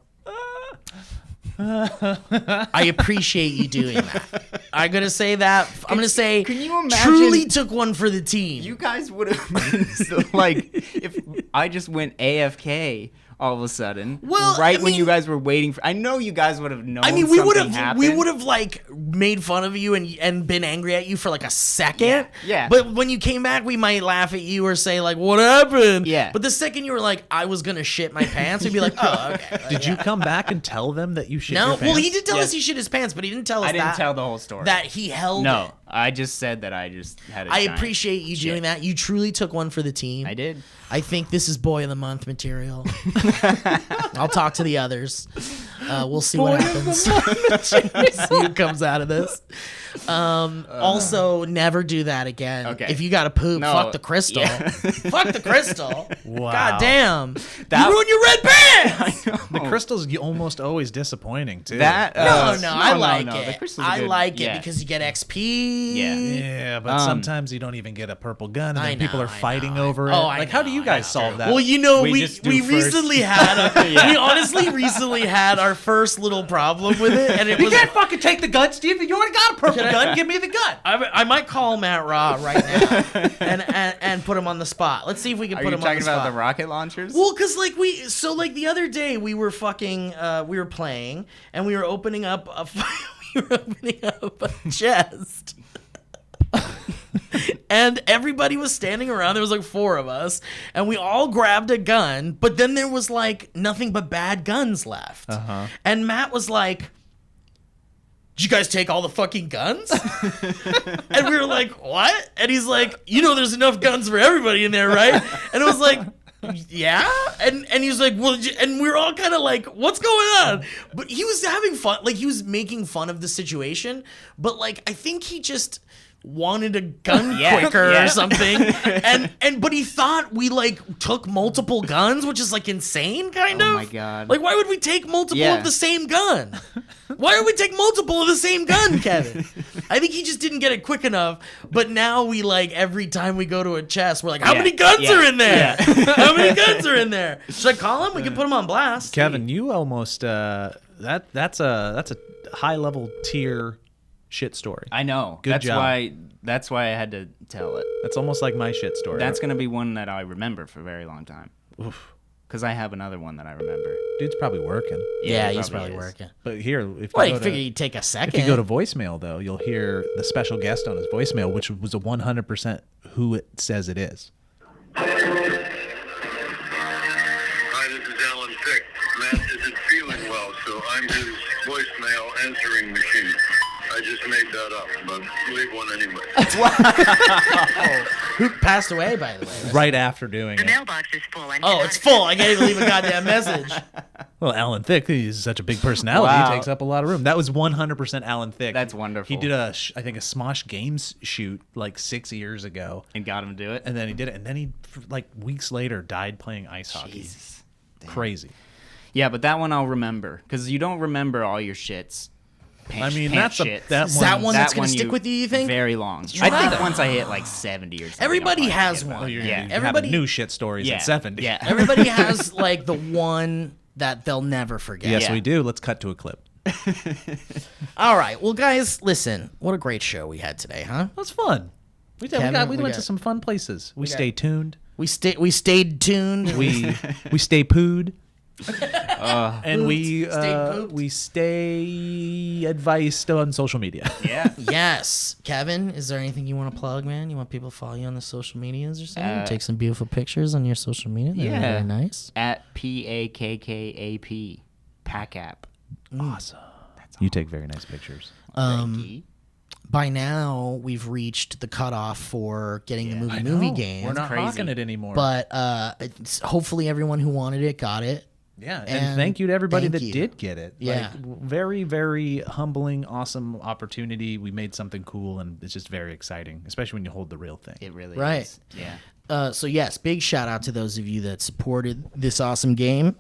I appreciate you doing that. I'm gonna say that. I'm gonna say, can you imagine- truly took one for the team. You guys would have been so, like if I just went AFK all of a sudden. Well, right I when mean- you guys were waiting for. I know you guys would have known. I mean, we would something have happened. like made fun of you and been angry at you for like a second. Yeah. But when you came back, we might laugh at you or say like, "What happened?" Yeah. But the second you were like, "I was gonna shit my pants," we'd be like, "Oh, okay." Did you come back and tell them that you shit No. your pants? Well, he did tell Yes. us he shit his pants, but he didn't tell us I didn't that, tell the whole story. that he held No, it. I just said that I just had. A I giant appreciate you doing shit. that. You truly took one for the team. I did. I think this is boy of the month material. I'll talk to the others. We'll see what happens. See who comes out of this. Also, never do that again. Okay. If you got to poop, No, fuck the crystal. yeah. Fuck the crystal. Wow. God damn. That- You ruined your red pants. The crystal's almost always disappointing too. That No, I like no, the it. crystal's I good. like it Yeah. because you get XP. Yeah. Yeah, but sometimes you don't even get a purple gun, and I then people know, are I fighting know, I over know. it. Oh, I Like, how do know, you I guys know. solve that? Well, you know, We we just do recently first. had we honestly recently had our first little problem with it, and it was. fucking take the gun, Steve. You already got a purple gun. Give me the gun. I might call Matt Raw right now and put him on the spot. Let's see if we can Are put you him on talking the about spot. the rocket launchers? Well, cause like the other day we were fucking we were playing and we were opening up a chest. And everybody was standing around. There was like 4 of us, and we all grabbed a gun. But then there was like nothing but bad guns left. And Matt was like, "Did you guys take all the fucking guns?" And we were like, "What?" And he's like, "There's enough guns for everybody in there, right?" And it was like, "Yeah." And he was like, "Well," and we were all kind of like, "What's going on?" But he was having fun. Like, he was making fun of the situation. But like, I think he just wanted a gun quicker or something. But he thought we like took multiple guns, which is like insane, kind of. Oh my God. Like, why would we take multiple of the same gun? Why would we take multiple of the same gun, Kevin? I think he just didn't get it quick enough. But now we like every time we go to a chest, we're like, how many guns are in there? How many guns are in there? Should I call him? We can put him on blast. Kevin, you almost that's a high level tier shit story. I know. Good job. That's why I had to tell it. That's almost like my shit story. That's gonna be one that I remember for a very long time. Because I have another one that I remember. Dude's probably working. Yeah, he he's probably probably is. working. But here, if Well, you you go figure to, you'd take a second. if you go to voicemail though, you'll hear the special guest on his voicemail, which was a 100% who it says it is. Hi, this is Alan Fick. Matt isn't feeling well, so I'm his voicemail answering machine. I just made that up, but leave one anyway. Who passed away, by the way? Right after doing The it. mailbox is full. Oh, it's full. I can't even leave a goddamn message. Well, Alan Thicke, he's such a big personality. Wow. He takes up a lot of room. That was 100% Alan Thicke. That's wonderful. He did I think a Smosh Games shoot like 6 years ago. And got him to do it. And then he did it. And then he, like weeks later, died playing ice hockey. Jesus. crazy. Yeah, but that one I'll remember because you don't remember all your shits. I mean, pants that's shits. that Is one. that one that's going to stick with you, you think? Very long. I think once I hit like 70 or something. Everybody I'll has probably one. forget about it. You're Yeah. gonna be Everybody- having new shit stories Yeah. at 70. Yeah. Everybody has like the one that they'll never forget. Yes, Yeah. we do. Let's cut to a clip. All right. Well, guys, listen. What a great show we had today, huh? That's fun. We Kevin, went got- to some fun places. We stayed tuned. We stayed tuned. We stay pooed. And we Stay pooped. we stay advised on social media. Yeah. Yes. Kevin, is there anything you want to plug, man? You want people to follow you on the social medias or something? Take some beautiful pictures on your social media. They're Yeah. very nice. At PAKKAP. Pack app. Awesome. You take very nice pictures. By now, we've reached the cutoff for getting the movie game. We're not crazy. hawking it anymore. But hopefully everyone who wanted it got it. yeah, and and thank you to everybody thank that you. did get it. Yeah. Like, very, very humbling, awesome opportunity. We made something cool, and it's just very exciting, especially when you hold the real thing. It really Right. is. Yeah. So yes, big shout out to those of you that supported this awesome game,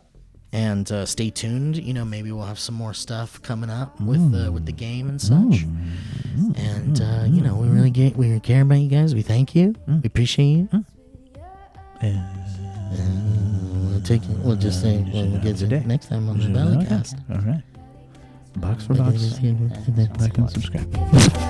and stay tuned. You know, maybe we'll have some more stuff coming up with the game and such. And you know, we care about you guys. We thank you. We appreciate you. We'll just say we'll get you next time on the Valleycast. All right. Box for box. Like and subscribe. If I